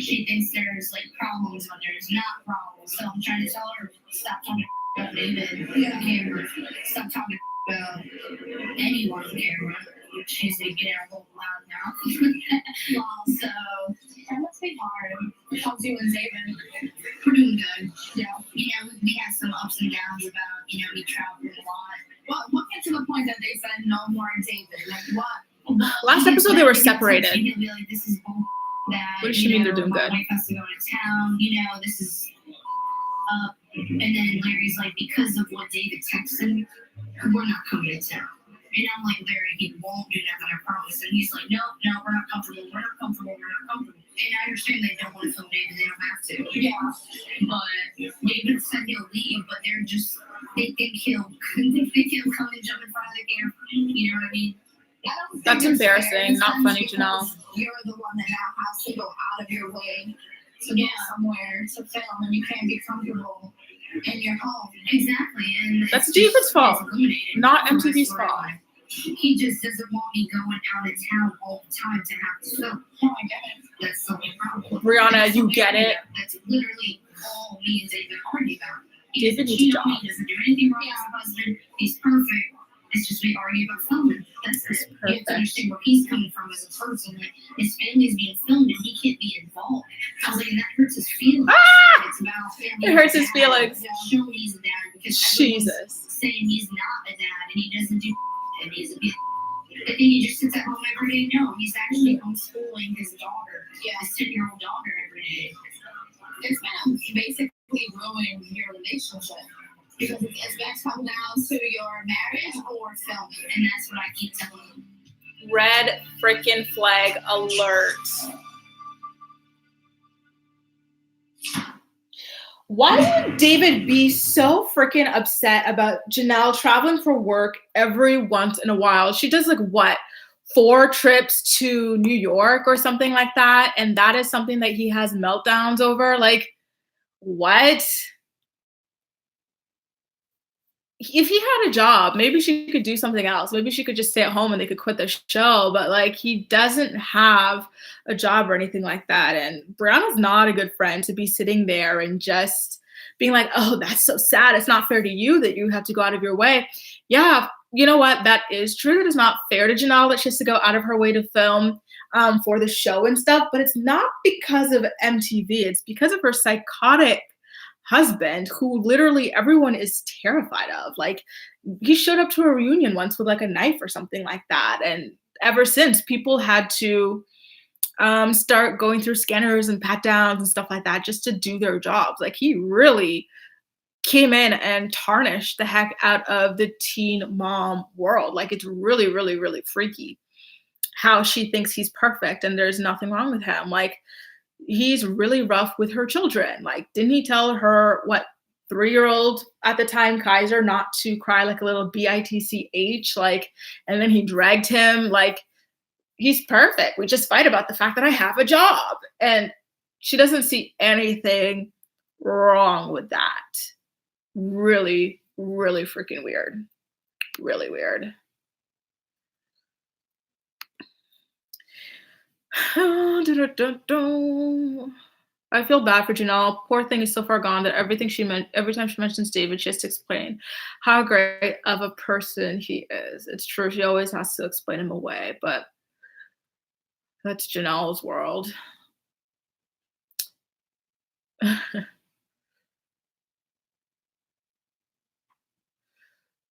Speaker 8: She thinks there's like problems when there's not problems. So I'm trying to tell her, stop talking about David on the camera. Stop talking about anyone on camera. She's getting a little loud now. So
Speaker 4: That must be hard. How's you and David?
Speaker 8: we're doing good.
Speaker 4: Yeah.
Speaker 8: You know, we had some ups and downs about, you know, me traveling a lot.
Speaker 4: What get to the point that they said no more David? Like what?
Speaker 1: Last episode they were separated.
Speaker 8: He'll be like, this is bull. That,
Speaker 1: What does she mean they're doing
Speaker 8: my
Speaker 1: good?
Speaker 8: wife has to go to town. You know, this is. And then Larry's like, because of what David texted, we're not coming to town. And I'm like, Larry, he won't do nothing, I promise. And he's like, no, we're not comfortable. We're not comfortable. And I understand they don't want to film David. They don't have to.
Speaker 4: Yeah.
Speaker 8: But David said he'll leave, but they think he'll come and jump in front of the camera. You know what I mean?
Speaker 4: I don't think
Speaker 1: That's
Speaker 4: it's
Speaker 1: embarrassing,
Speaker 4: fair. It's
Speaker 1: not funny,
Speaker 4: because
Speaker 1: Janelle.
Speaker 4: You're the one that now has to go out of your way to go somewhere to film, and you can't be comfortable in your home.
Speaker 8: Exactly. And
Speaker 1: That's
Speaker 8: it's
Speaker 1: David's
Speaker 8: just-
Speaker 1: fault,
Speaker 8: it's eliminated
Speaker 1: not
Speaker 8: from my
Speaker 1: MTV's
Speaker 8: storyline.
Speaker 1: fault.
Speaker 8: He just doesn't want me going out of town all the time to have to film.
Speaker 4: Oh, I get it.
Speaker 8: That's the only problem.
Speaker 1: Brianna,
Speaker 8: That's
Speaker 1: you
Speaker 8: the
Speaker 1: get
Speaker 8: only
Speaker 1: it.
Speaker 8: area. That's literally all me and David argue about.
Speaker 1: David needs a
Speaker 8: He
Speaker 1: job.
Speaker 8: doesn't do anything wrong as a husband. He's perfect. It's just we argue about filming. That's it. You have
Speaker 1: Perfect.
Speaker 8: to understand where he's coming from as a person. Like, his family's being filmed and he can't be involved. I was like, and that hurts his feelings.
Speaker 1: Ah!
Speaker 8: It's about family.
Speaker 1: It hurts his
Speaker 8: dad.
Speaker 1: feelings.
Speaker 8: Showing he's a dad because everyone's
Speaker 1: Jesus.
Speaker 8: saying he's not a dad and he doesn't do and he's a bit. I think he just sits at home every day. No, he's actually homeschooling his daughter. Yeah, his 10-year-old daughter every day.
Speaker 4: It's gonna basically ruin your relationship because it's gonna come down to your marriage or filming.
Speaker 8: And that's what I keep telling him.
Speaker 1: Red freaking flag alert. Why would David be so freaking upset about Janelle traveling for work every once in a while? She does like what, 4 trips to New York or something like that, and that is something that he has meltdowns over. Like, what? If he had a job, maybe she could do something else. Maybe she could just stay at home and they could quit the show. But like, he doesn't have a job or anything like that. And Brianna's not a good friend to be sitting there and just being like, oh, that's so sad. It's not fair to you that you have to go out of your way. Yeah, you know what? That is true. It is not fair to Janelle that she has to go out of her way to film for the show and stuff. But it's not because of MTV. It's because of her psychotic husband who literally everyone is terrified of. Like, he showed up to a reunion once with like a knife or something like that, and ever since people had to start going through scanners and pat downs and stuff like that just to do their jobs. Like, he really came in and tarnished the heck out of the teen mom world. Like, it's really, really, really freaky how she thinks he's perfect and there's nothing wrong with him. Like, he's really rough with her children. Like, didn't he tell her, what, 3-year-old at the time, Kaiser, not to cry like a little bitch? Like, and then he dragged him. Like, he's perfect. We just fight about the fact that I have a job. And she doesn't see anything wrong with that. Really, really freaking weird. Really weird. I feel bad for Janelle. Poor thing is so far gone that every time she mentions David, she has to explain how great of a person he is. It's true, she always has to explain him away, but that's Janelle's world.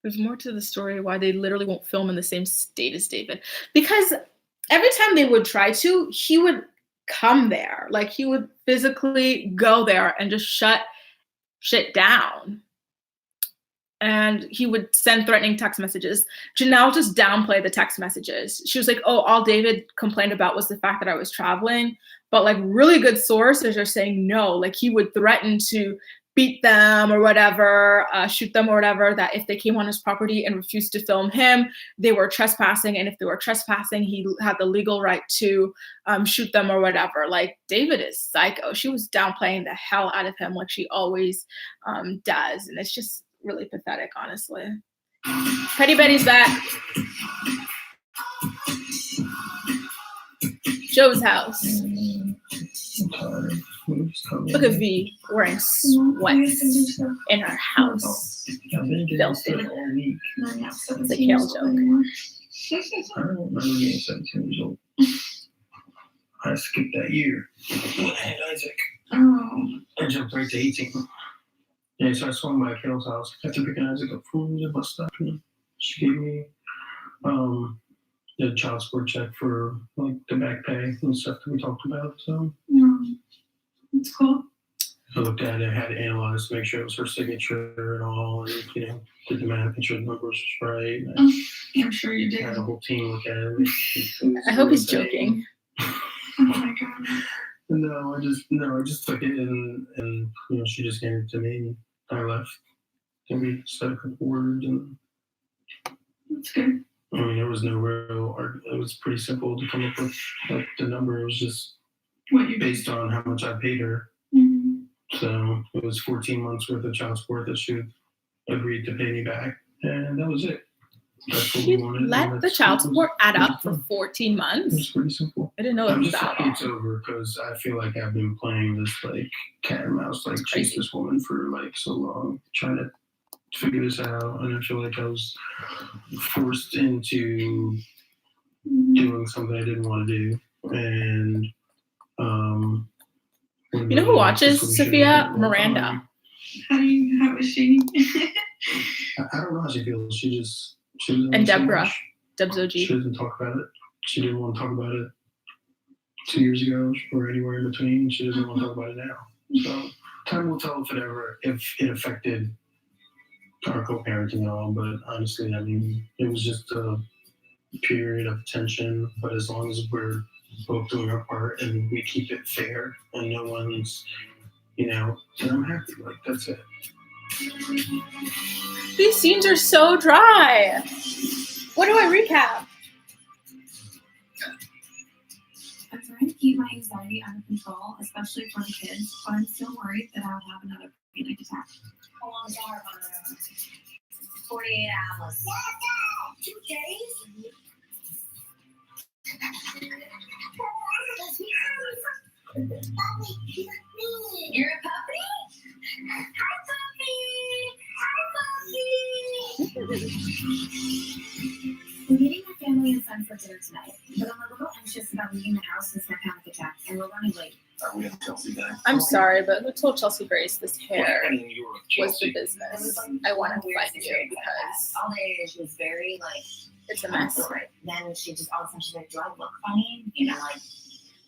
Speaker 1: There's more to the story why they literally won't film in the same state as David. Because every time they would try to, he would come there. Like, he would physically go there and just shut shit down. And he would send threatening text messages. Janelle just downplayed the text messages. She was like, oh, all David complained about was the fact that I was traveling. But like, really good sources are saying no. Like, he would threaten to beat them or whatever, shoot them or whatever, that if they came on his property and refused to film him, they were trespassing. And if they were trespassing, he had the legal right to shoot them or whatever. Like, David is psycho. She was downplaying the hell out of him like she always does. And it's just really pathetic, honestly. Petty Betty's back. Joe's house. Look at V wearing sweats in her house. Filthy. It's a Kale joke.
Speaker 6: I don't remember being 17 years old. I skipped that year. When I had Isaac.
Speaker 10: Oh.
Speaker 6: I jumped right to 18. Yeah, so I swung by Kale's house after picking Isaac up from the bus stop. And she gave me the child support check for like the back pay and stuff that we talked about. So
Speaker 10: That's cool.
Speaker 6: I looked at it, had it analyzed to make sure it was her signature and all, and did the math, make sure the numbers was right.
Speaker 10: I'm sure you did.
Speaker 6: Had a whole team look at it.
Speaker 1: I hope he's joking.
Speaker 10: Oh my god.
Speaker 6: No, I just took it and she just handed it to me and I left. And we said a couple words and
Speaker 10: That's good.
Speaker 6: I mean there was no real argument. It was pretty simple to come up with like the number. It was just
Speaker 10: What you
Speaker 6: based on how much I paid her.
Speaker 10: Mm-hmm.
Speaker 6: So it was 14 months worth of child support that she agreed to pay me back. And that was it. That's what we
Speaker 1: You
Speaker 6: wanted.
Speaker 1: let the child support add up for 14
Speaker 6: It
Speaker 1: months.
Speaker 6: was pretty simple.
Speaker 1: I didn't know it
Speaker 6: I'm
Speaker 1: was
Speaker 6: just
Speaker 1: that
Speaker 6: happy it's
Speaker 1: long.
Speaker 6: over because I feel like I've been playing this like cat and mouse, like chase this woman for like so long, trying to figure this out. And I feel like I was forced into doing something I didn't want to do. And
Speaker 1: You know who watches Sophia? Miranda.
Speaker 10: How is she?
Speaker 6: I don't know how she feels. She doesn't
Speaker 1: And
Speaker 6: say
Speaker 1: Deborah.
Speaker 6: much.
Speaker 1: Deb's OG.
Speaker 6: She doesn't talk about it. She didn't want to talk about it 2 years ago or anywhere in between. She doesn't want to talk about it now. So time will tell if it affected our co-parenting at all. But honestly, I mean, it was just a period of tension. But as long as we're both doing our part and we keep it fair and no one's, then I'm happy. Like that's it.
Speaker 1: These scenes are so dry. What do I recap?
Speaker 4: I'm trying to keep my anxiety under control, especially for the kids, but I'm still worried that I'll have another panic attack.
Speaker 2: How long is our 48 hours. 2 days? You're a puppy? Hi, puppy!
Speaker 4: We're meeting my family and son for dinner tonight, but I'm a little anxious about leaving the house since my panic attack, and we're running late.
Speaker 11: Are we at Chelsea then?
Speaker 1: I'm sorry, but who told Chelsea Grace this hair was the business? I want to fight you because
Speaker 2: all day she was very
Speaker 1: it's a mess.
Speaker 2: Then she just all of a sudden she's like, do I look funny?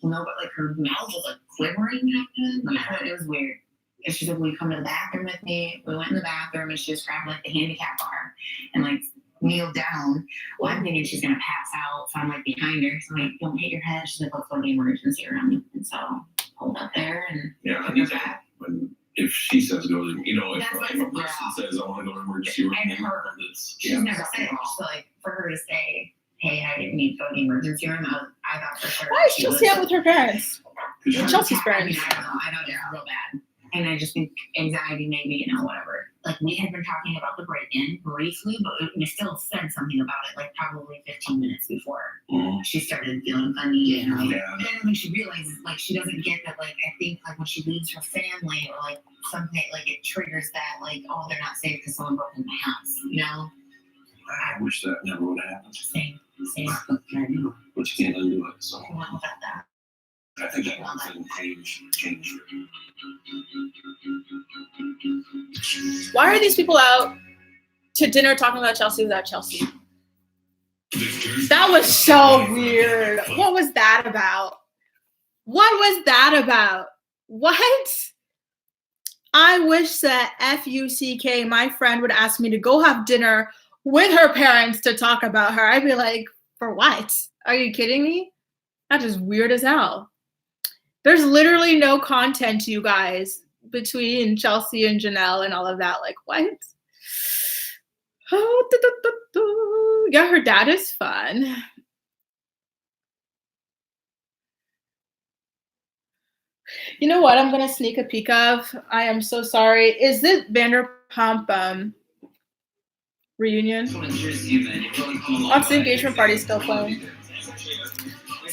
Speaker 2: No, but her mouth was quivering kind of. It was weird. And she said, will you come to the bathroom with me? We went in the bathroom and she was grabbing the handicap bar and kneeled down. Well, I'm thinking she's gonna pass out, so I'm behind her. So I'm don't hit your head. She's let's go to the emergency room. And so pulled up there and
Speaker 11: I guess if she says go to, if
Speaker 2: That's
Speaker 11: a person says I want to go to emergency room,
Speaker 2: and her, she's never said it. So for her to say, hey, I didn't need to go to the emergency room, I thought for sure.
Speaker 1: Why is Chelsea out with her parents? Chelsea's parents.
Speaker 2: I don't know. I thought it was real bad. And I just think anxiety made me, whatever. We had been talking about the break-in briefly, but we still said something about it, probably 15 minutes before she started feeling funny. And then when she realizes, she doesn't get that, I think, when she leaves her family or, something, it triggers that, oh, they're not safe because someone broke in the house,
Speaker 11: I wish that never would have happened.
Speaker 2: Same.
Speaker 11: But you can't undo it. So
Speaker 2: What about that?
Speaker 11: I think that one thing changed.
Speaker 1: Why are these people out to dinner talking about Chelsea without Chelsea? That was so weird. What was that about? What? I wish that FUCK, my friend, would ask me to go have dinner with her parents to talk about her. I'd be like, for what? Are you kidding me? That is weird as hell. There's literally no content, you guys, between Chelsea and Janelle and all of that. What? Oh, yeah, her dad is fun. You know what I'm going to sneak a peek of? I am so sorry. Is it Vanderpump reunion? What's the engagement party still playing?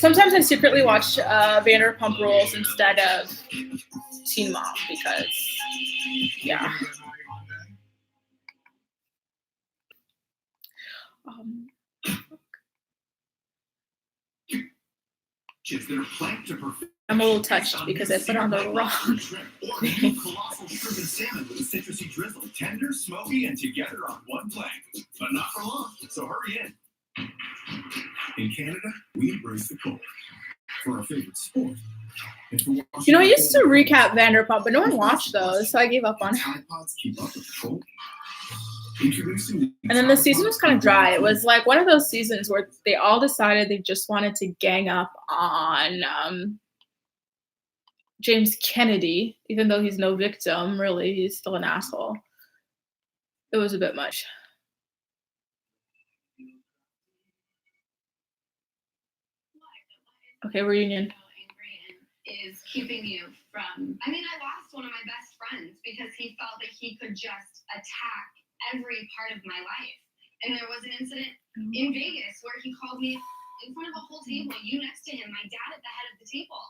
Speaker 1: Sometimes I secretly watch Vanderpump Rules instead of Teen Mom because, yeah.
Speaker 12: Chips that are planked to perfect.
Speaker 1: I'm a little touched because I put on the wrong thing.
Speaker 12: Colossal shrimp and salmon with a citrusy drizzle. Tender, smoky, and together on one plank. But not for long, so hurry in. In Canada, we embrace the cold for our favorite sport.
Speaker 1: You know, I used to recap Vanderpump, but no one watched those, so I gave up on it.
Speaker 12: Keep up with the cold. Introducing
Speaker 1: And then the season was kind of dry. It was like one of those seasons where they all decided they just wanted to gang up on James Kennedy, even though he's no victim, really, he's still an asshole. It was a bit much. Okay, reunion.
Speaker 8: Is keeping you from. I mean, I lost one of my best friends because he felt that he could just attack every part of my life. And there was an incident in Vegas where he called me in front of a whole table, you next to him, my dad at the head of the table.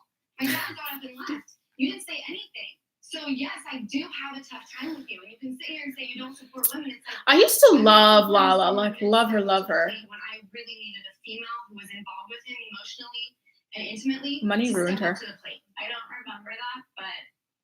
Speaker 8: My dad got up and left. You didn't say anything. So yes, I do have a tough time with you. And you can sit here and say you don't support women. It's like,
Speaker 1: I used to love Lala, like love her.
Speaker 8: when I really needed a female who was involved with him emotionally and intimately.
Speaker 1: Money ruined her.
Speaker 8: To the plate. I don't remember that, but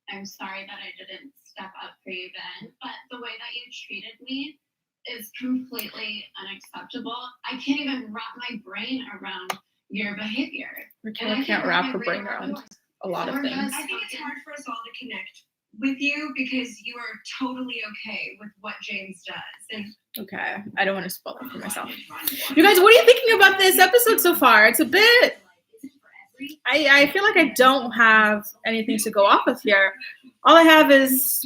Speaker 8: I'm sorry that I didn't step up for you then. But the way that you treated me is completely unacceptable. I can't even wrap my brain around your behavior.
Speaker 1: Raquel can't wrap her brain around a lot of things.
Speaker 2: I think it's hard for us all to connect with you because you are totally okay with what James does. And
Speaker 1: Okay, I don't want to spoil it for myself. You guys, what are you thinking about this episode so far? It's a bit... I feel like I don't have anything to go off of here. All I have is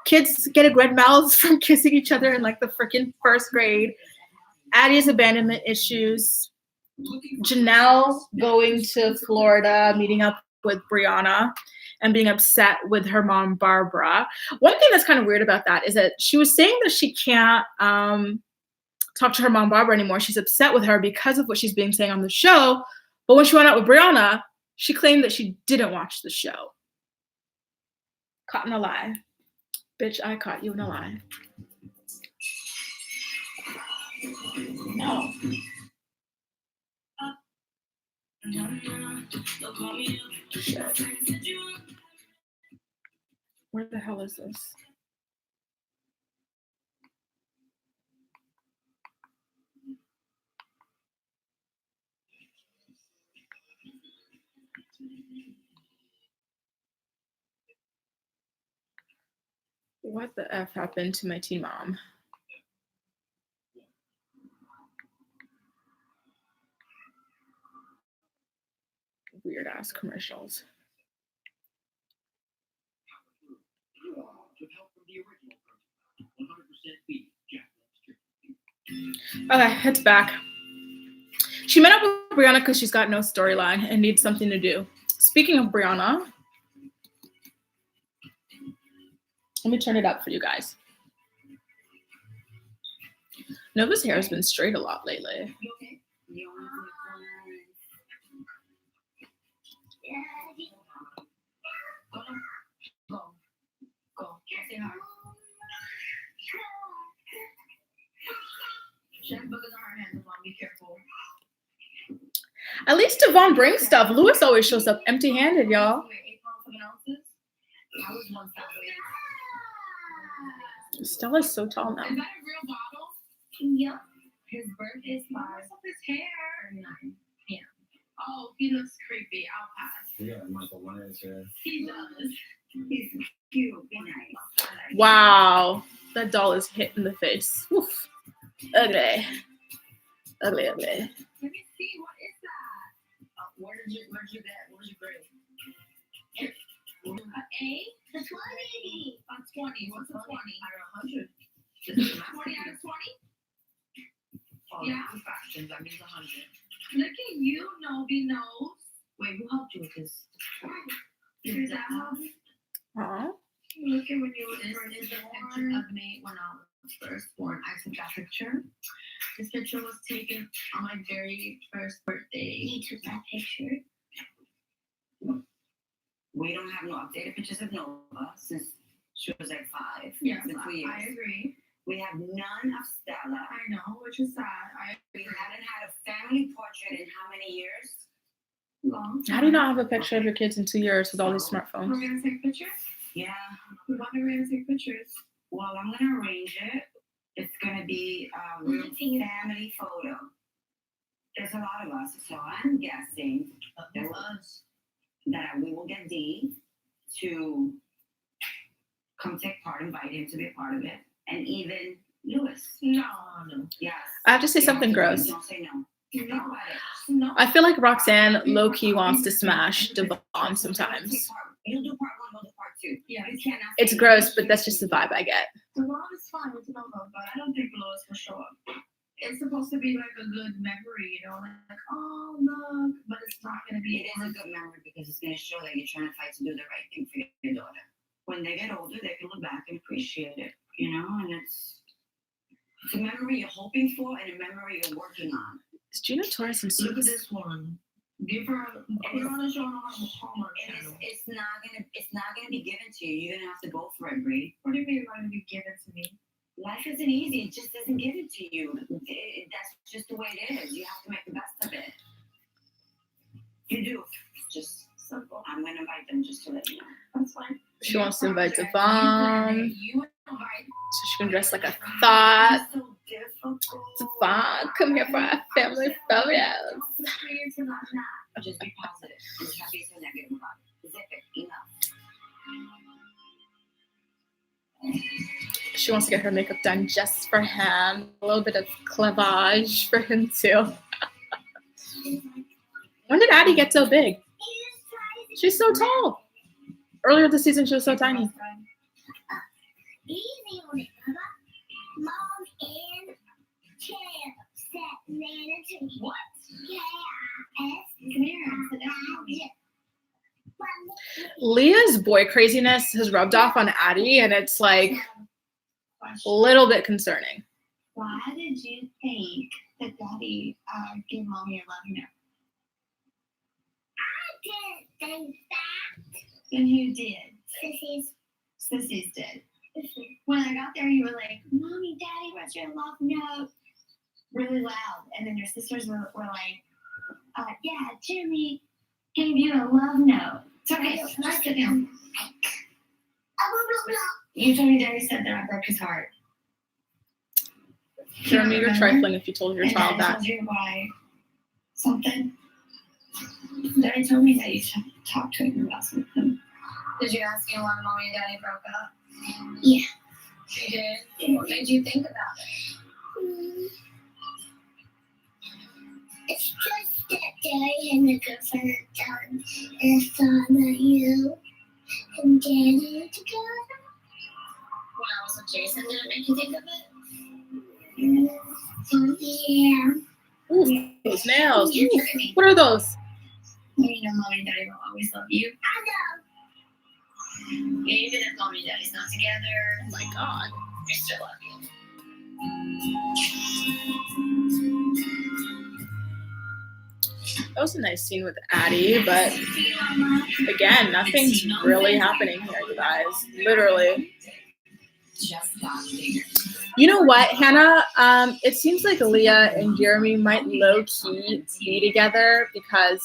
Speaker 1: kids getting red mouths from kissing each other in like the freaking first grade. Addie's abandonment issues. Janelle going to Florida, meeting up with Brianna and being upset with her mom, Barbara. One thing that's kind of weird about that is that she was saying that she can't talk to her mom, Barbara, anymore. She's upset with her because of what she's being saying on the show. But when she went out with Brianna, she claimed that she didn't watch the show. Caught in a lie. Bitch, I caught you in a lie. No. Shit. Where the hell is this? What the F happened to my teen mom? Weird ass commercials. Okay, it's back. She met up with Brianna because she's got no storyline and needs something to do. Speaking of Brianna, let me turn it up for you guys. Nova's hair has been straight a lot lately.
Speaker 8: Go. Say hi. She has boogers on her hands, Mom. Be careful.
Speaker 1: At least Devon brings stuff. Lewis always shows up empty-handed, y'all. Stella's so tall now.
Speaker 8: Is that a real bottle?
Speaker 2: yep.
Speaker 8: His birthday is 5. What's up his hair? 9. Yeah. Oh, he looks creepy. I'll pass.
Speaker 5: Yeah, Michael Myers hair.
Speaker 8: He does.
Speaker 2: He's cute. Be nice.
Speaker 1: Wow. That doll is hit in the face. Oof. Ugly. Ugly, ugly.
Speaker 8: Let me see. What is that? Where'd you get? Where's your grade? A?
Speaker 2: The 20.
Speaker 8: A 20. What's a 20?
Speaker 2: Out of 100.
Speaker 8: 20 out of 20? Yeah.
Speaker 10: Two fractions. That means 100.
Speaker 8: Look at you, Nobi knows.
Speaker 10: Wait, who helped you with this?
Speaker 8: Your dad helped me.
Speaker 1: Aw.
Speaker 8: Look at when you were
Speaker 10: This
Speaker 8: first
Speaker 10: is a picture
Speaker 8: born.
Speaker 10: of me when I was first born. I took that picture
Speaker 4: This picture was taken on my very first birthday.
Speaker 2: You took that picture.
Speaker 13: We don't have no updated pictures of Nova since she was like 5.
Speaker 4: Yes,
Speaker 13: for 2 years.
Speaker 4: I agree.
Speaker 13: We have none of Stella.
Speaker 4: I know, which is sad.
Speaker 13: We haven't had a family portrait in how many years?
Speaker 4: Long
Speaker 1: How do you not have a picture of your kids in 2 years with all these smartphones?
Speaker 4: We're gonna take pictures?
Speaker 13: Yeah.
Speaker 4: When are we gonna take pictures?
Speaker 13: Well, I'm gonna arrange it. It's gonna be a real family photo. There's a lot of us, so I'm guessing that we will get Dee to come take part, invite him to be a part of it, and even Lewis.
Speaker 4: No.
Speaker 13: Yes.
Speaker 1: I have to say something gross.
Speaker 13: Don't say no.
Speaker 4: No.
Speaker 1: I feel like Roxanne low-key wants to smash Devon sometimes.
Speaker 13: You'll do part 1, we'll do part 2.
Speaker 4: Yeah.
Speaker 13: You cannot.
Speaker 1: It's gross, but that's just the vibe I get.
Speaker 4: Devon is fine with Nova, but I don't think Lois will show up. It's supposed to be like a good memory, you know, like oh look, but it's not gonna be.
Speaker 13: It is a good memory because it's gonna show that you're trying to fight to do the right thing for your daughter. When they get older, they can look back and appreciate it, you know, and it's a memory you're hoping for and a memory you're working on.
Speaker 1: Is Gina Torres in
Speaker 4: Look at
Speaker 1: Suits?
Speaker 4: this one. Give her. Put her on the show on Hallmark
Speaker 13: And
Speaker 4: channel.
Speaker 13: it's not gonna be given to you. You're gonna have to go for it, Bree.
Speaker 4: What do you mean it's gonna be given to me?
Speaker 13: Life isn't easy. It just doesn't give it to you. That's just the way it is. You have to make the best of it. You do. Just
Speaker 4: Simple.
Speaker 13: I'm gonna invite them just to let you know.
Speaker 4: That's fine.
Speaker 1: She wants to invite
Speaker 4: Project.
Speaker 1: Devon,
Speaker 4: You invite.
Speaker 1: so she can dress like a thought.
Speaker 13: It's so difficult.
Speaker 1: Devon, come here for our family photos.
Speaker 13: Just be positive. Just not be so negative about it. Zip it. Enough.
Speaker 1: She wants to get her makeup done just for him. A little bit of cleavage for him too. When did Addie get so big? She's so tall. Earlier this season, she was so tiny.
Speaker 2: Easy on it, Bubba. Mom and Champ sat managing. What? K-I-S.
Speaker 4: Come here. Sit down.
Speaker 1: Leah's boy craziness has rubbed off on Addie, and it's like a little bit concerning.
Speaker 4: Why did you think that Daddy gave Mommy a love note?
Speaker 2: Didn't think that.
Speaker 4: And who did?
Speaker 2: Sissies.
Speaker 4: Sissies did. When I got there, you were like, Mommy, Daddy, what's your love note? Really loud. And then your sisters were like, yeah, Jimmy gave you a love note. It's okay. Just sit down. You told me Daddy said that I broke his heart.
Speaker 1: Jeremy, you're trifling if you told your
Speaker 4: And
Speaker 1: child
Speaker 4: Daddy
Speaker 1: that.
Speaker 4: told you why something. Daddy told me that you talked to him about something. Did you ask him why Mommy and Daddy broke up?
Speaker 2: Yeah.
Speaker 4: You did? What made you think about it?
Speaker 2: It's just that Daddy and the girlfriend are done and thought that you and Daddy together.
Speaker 4: When I was with Jason, did it make you think of it?
Speaker 2: Yeah.
Speaker 1: Ooh, those nails.
Speaker 4: You're
Speaker 1: Ooh,
Speaker 4: tricking me.
Speaker 1: what are those?
Speaker 4: You know Mommy and Daddy will always love you.
Speaker 2: I know.
Speaker 4: Even if Mommy and Daddy's not together,
Speaker 1: Oh my God.
Speaker 4: we still love you.
Speaker 1: That was a nice scene with Addie, but again, nothing's really happening here, you guys. Literally.
Speaker 10: Just got bigger.
Speaker 1: You know what, Hannah? It seems like Leah and Jeremy might low-key be together because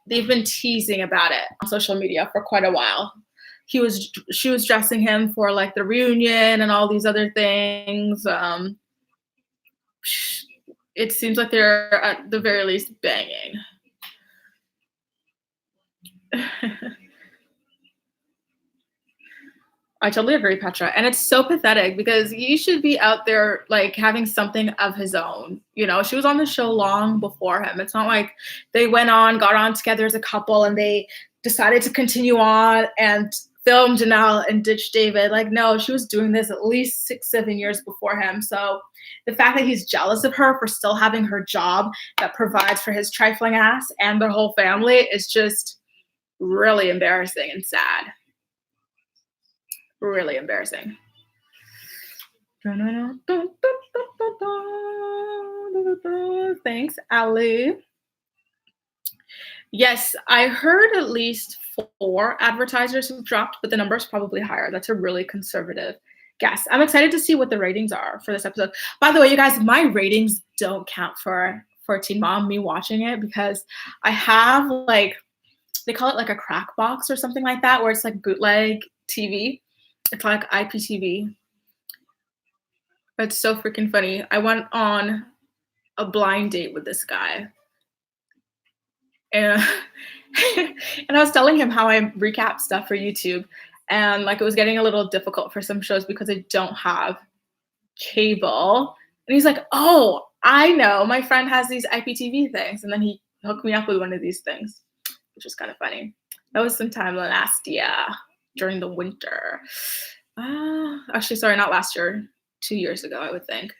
Speaker 1: they've been teasing about it on social media for quite a while. She was dressing him for like the reunion and all these other things. It seems like they're at the very least banging. I totally agree, Petra. And it's so pathetic because he should be out there like having something of his own. You know, she was on the show long before him. It's not like they got on together as a couple and they decided to continue on and film Janelle and ditch David. Like, no, she was doing this at least 6-7 years before him. So the fact that he's jealous of her for still having her job that provides for his trifling ass and their whole family is just really embarrassing and sad. Really embarrassing. Thanks, Ali. Yes, I heard at least 4 advertisers have dropped, but the number is probably higher. That's a really conservative guess. I'm excited to see what the ratings are for this episode. By the way, you guys, my ratings don't count for Teen Mom, me watching it, because I have like, they call it like a crack box or something like that, where it's like bootleg TV. It's like IPTV. It's so freaking funny. I went on a blind date with this guy. And, and I was telling him how I recap stuff for YouTube. And like it was getting a little difficult for some shows because I don't have cable. And he's like, oh, I know. My friend has these IPTV things. And then he hooked me up with one of these things, which was kind of funny. That was sometime last year during the winter. Actually, sorry, not last year. 2 years ago, I would think.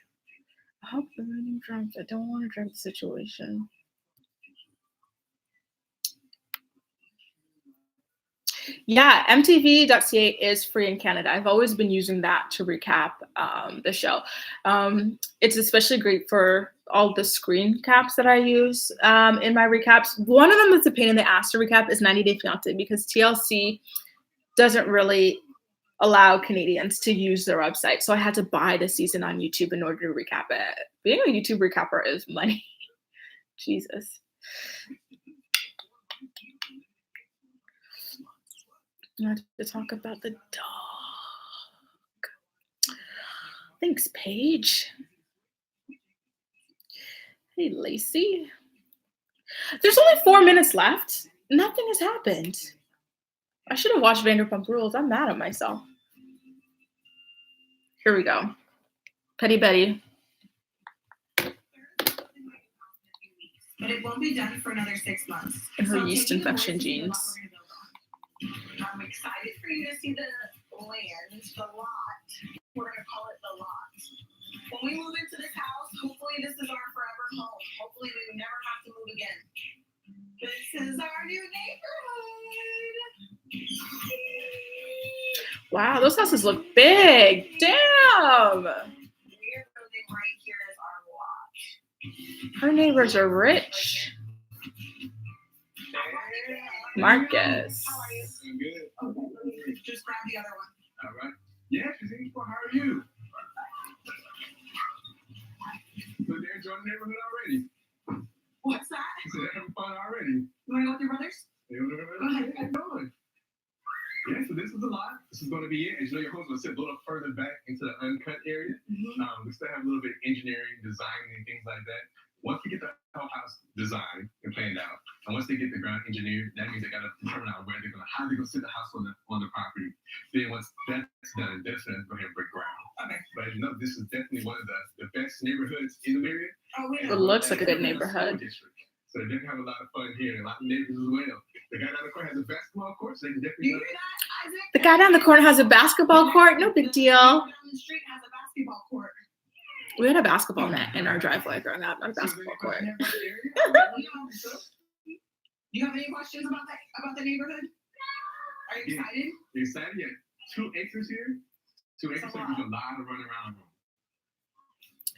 Speaker 1: I hope the rating drops. I don't want to drop the situation. Yeah, MTV.ca is free in Canada. I've always been using that to recap the show. It's especially great for all the screen caps that I use in my recaps. One of them that's a pain in the ass to recap is 90 Day Fiancé, because TLC doesn't really allow Canadians to use their website. So I had to buy the season on YouTube in order to recap it. Being a YouTube recapper is money. Jesus. I have to talk about the dog. Thanks, Paige. Hey, Lacey. There's only 4 minutes left. Nothing has happened. I should have watched Vanderpump Rules. I'm mad at myself. Here we go. Petty Betty.
Speaker 3: But it won't be done for another 6 months.
Speaker 1: And her
Speaker 3: So
Speaker 1: yeast
Speaker 3: taking the
Speaker 1: infection
Speaker 3: voice is
Speaker 1: genes.
Speaker 3: what we're gonna build on. I'm excited for you to see the land, the lot. We're gonna call it the lot. When we move into this house, hopefully this is our forever home. Hopefully we never have to move again. This is our new neighborhood.
Speaker 1: Wow, those houses look big. Damn.
Speaker 3: We're building right here is our lot.
Speaker 1: Her neighbors are rich. Marcus.
Speaker 3: How are you?
Speaker 5: I'm good.
Speaker 3: Okay, let me just grab the other one.
Speaker 5: All right. Yeah, she's in for how are you? So they're enjoying the neighborhood already.
Speaker 3: What's that?
Speaker 5: So they're having fun already.
Speaker 3: You wanna go with your brothers?
Speaker 5: They don't know what they're doing. Yeah, so this is a lot. This is going to be it. As you know, your home's going to sit a little further back into the uncut area. We still have a little bit of engineering, design, and things like that. Once we get the whole house designed and planned out, and once they get the ground engineered, that means they got to determine out where they're going to, how they're going to sit the house on the property. Then once that's done, that's going to go ahead and break ground.
Speaker 3: Okay.
Speaker 5: But as you know, this is definitely one of the best neighborhoods in the area.
Speaker 3: Oh, we
Speaker 1: It
Speaker 3: know.
Speaker 1: looks like a good neighborhood.
Speaker 5: So they definitely have a lot of fun here, and a lot of neighbors as well. The guy down the corner has a basketball court, so they can
Speaker 3: Do
Speaker 5: definitely.
Speaker 3: you hear that, Isaac?
Speaker 1: The guy down the corner has a basketball court. No big deal.
Speaker 3: Down the street has a basketball court.
Speaker 1: We had a basketball net in our driveway growing up, not a basketball court.
Speaker 3: Do you have any questions about the neighborhood? Are you excited?
Speaker 5: You're excited? Yeah. 2 acres here. 2 acres, so there's a lot of running around.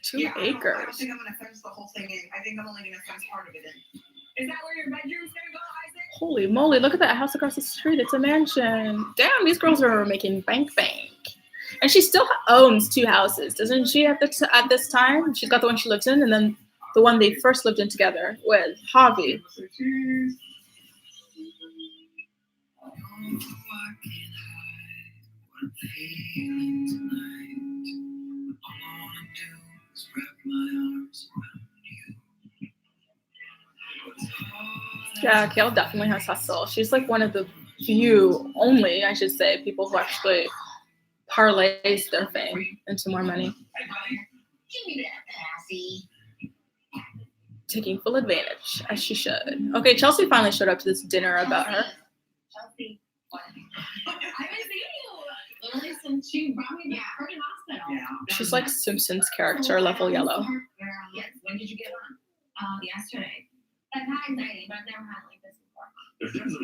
Speaker 1: 2
Speaker 3: Yeah, I don't
Speaker 1: acres.
Speaker 3: think I'm gonna fence the whole thing in. I think I'm only gonna fence part of it in. Is that where your bedroom's gonna go, Isaac?
Speaker 1: Holy moly, look at that house across the street. It's a mansion. Damn, these girls are making bank. And she still owns 2 houses, doesn't she, at this time? She's got the one she lives in, and then the one they first lived in together with Javi. Yeah, Kale definitely has hustle. She's like one of the few, only, I should say, people who actually parlays their fame into more money.
Speaker 2: Give me that passy.
Speaker 1: Taking full advantage, as she should. Okay, Chelsea finally showed up to this dinner about her.
Speaker 8: Chelsea, what? I haven't seen you. Literally since she brought me back from the hospital.
Speaker 3: Yeah.
Speaker 1: She's like Simpsons character level yellow.
Speaker 8: Yes. When did you get on? Yesterday. That's not exciting, but I've never had like this before.
Speaker 12: If there's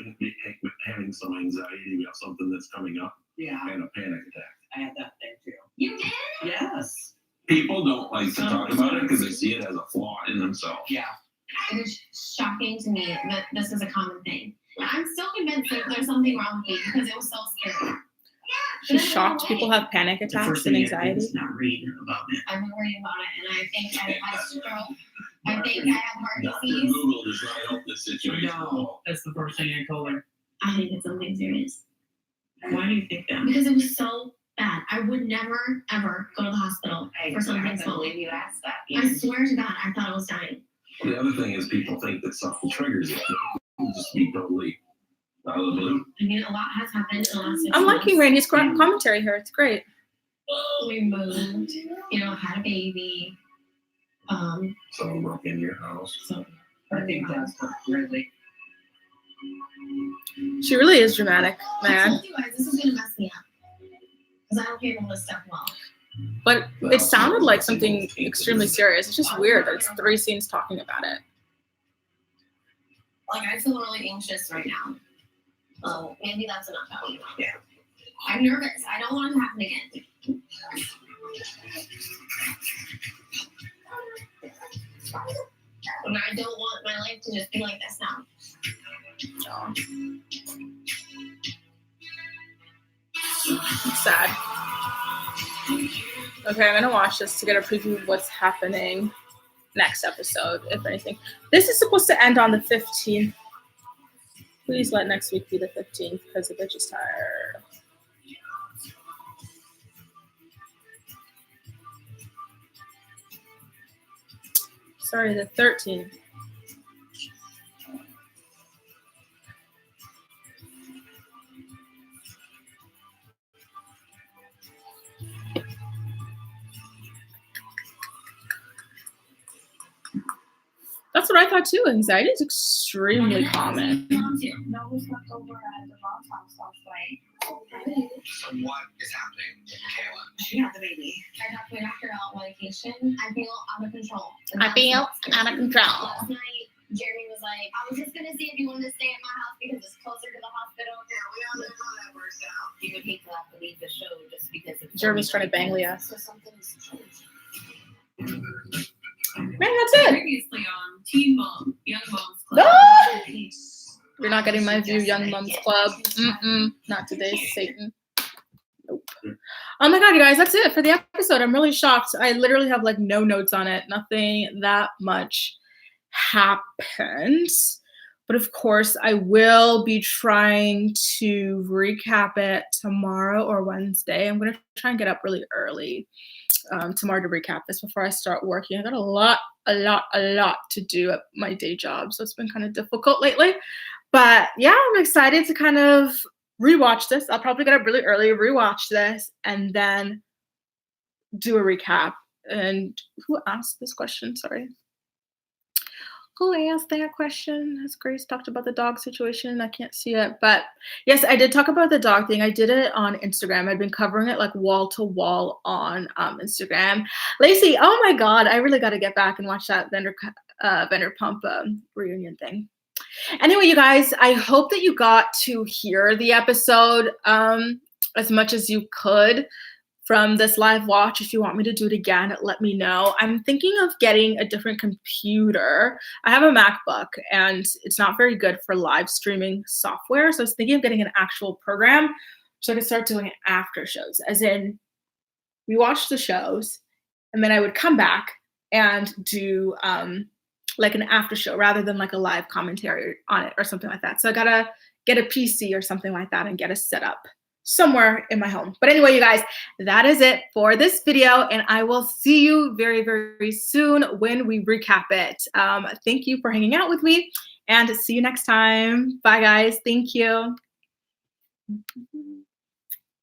Speaker 12: having some anxiety about something that's coming up
Speaker 3: Yeah.
Speaker 12: and a panic attack.
Speaker 9: I had that thing too.
Speaker 8: You did?
Speaker 9: Yes.
Speaker 14: People don't like to talk about it because they see it as a flaw in themselves.
Speaker 9: Yeah.
Speaker 8: It is shocking to me that this is a common thing. I'm still convinced that there's something wrong with me because it was so scary.
Speaker 1: She's shocked people have panic
Speaker 9: The
Speaker 1: attacks
Speaker 9: first
Speaker 1: and
Speaker 9: thing I did
Speaker 1: anxiety.
Speaker 9: was not read about it.
Speaker 8: I've been worried about it, and I think I had a stroke. I think I have heart
Speaker 14: Dr.
Speaker 8: disease.
Speaker 14: Google does not help this situation at
Speaker 9: No,
Speaker 14: all.
Speaker 9: that's the first thing I told her.
Speaker 8: I think it's something serious.
Speaker 9: Why do you think that?
Speaker 8: Because it was so bad. I would never, ever go to the hospital for something small.
Speaker 13: believe you asked that.
Speaker 8: I swear to God, I thought I was dying.
Speaker 14: The other thing is people think that something triggers it. It'll just be totally out of the blue.
Speaker 8: I mean, a lot has happened in the last 6
Speaker 1: I'm
Speaker 8: months.
Speaker 1: liking Randy's commentary here. It's great.
Speaker 8: We moved, had a baby.
Speaker 14: Someone broke into your house.
Speaker 8: So
Speaker 9: I think that's what really.
Speaker 1: She really is dramatic,
Speaker 8: I
Speaker 1: man.
Speaker 8: told you guys, this is gonna mess me up. Because I don't handle this stuff well.
Speaker 1: But it sounded like something extremely serious. It's just weird that it's 3 scenes talking about it.
Speaker 8: Like, I feel really anxious right now. So maybe that's enough out.
Speaker 9: Yeah.
Speaker 8: I'm nervous. I don't want it to happen again. And I don't want my life to just be like this now.
Speaker 1: Sad. Okay, I'm gonna watch this to get a preview of what's happening next episode, if anything. This is supposed to end on the 15th. Please let next week be the 15th because the bitch is tired. Sorry, the 13th. That's what I thought too. Anxiety is extremely common.
Speaker 4: No, we slept over at the mom's house last night.
Speaker 11: So what is happening with Michaela?
Speaker 13: She had the baby.
Speaker 8: I have to knock her out medication. I feel out of control.
Speaker 1: I feel out of control.
Speaker 8: Last night, Jeremy was like, I was just gonna see if you wanted to stay at my house because it's closer to the hospital.
Speaker 13: Yeah, we all know how that works out. You would hate to have to leave the show just because of
Speaker 1: Jeremy's trying to bang Leah.
Speaker 8: So something's changed.
Speaker 1: Man, that's it.
Speaker 10: Previously on Teen Mom, Young Moms Club.
Speaker 1: Ah! You're not getting my view, Young Mums Club. Not today, Satan. Nope. Oh my god, you guys, that's it for the episode. I'm really shocked. I literally have like no notes on it. Nothing that much happened. But of course, I will be trying to recap it tomorrow or Wednesday. I'm going to try and get up really early tomorrow to recap this before I start working. I got a lot to do at my day job, so it's been kind of difficult lately. But yeah, I'm excited to kind of rewatch this. I'll probably get up really early, rewatch this, and then do a recap. And who asked this question? Sorry. Who asked that question? Has Grace talked about the dog situation? I can't see it. But yes, I did talk about the dog thing. I did it on Instagram. I've been covering it like wall to wall on Instagram. Lacey, oh my God, I really got to get back and watch that Vanderpump reunion thing. Anyway, you guys, I hope that you got to hear the episode as much as you could from this live watch. If you want me to do it again, let me know. I'm thinking of getting a different computer. I have a MacBook and it's not very good for live streaming software. So I was thinking of getting an actual program so I could start doing after shows, as in we watch the shows and then I would come back and do like an after show rather than like a live commentary on it or something like that. So I gotta get a PC or something like that and get a setup somewhere in my home. But anyway, you guys, that is it for this video, and I will see you very, very soon when we recap it. Thank you for hanging out with me, and see you next time. Bye, guys. Thank you.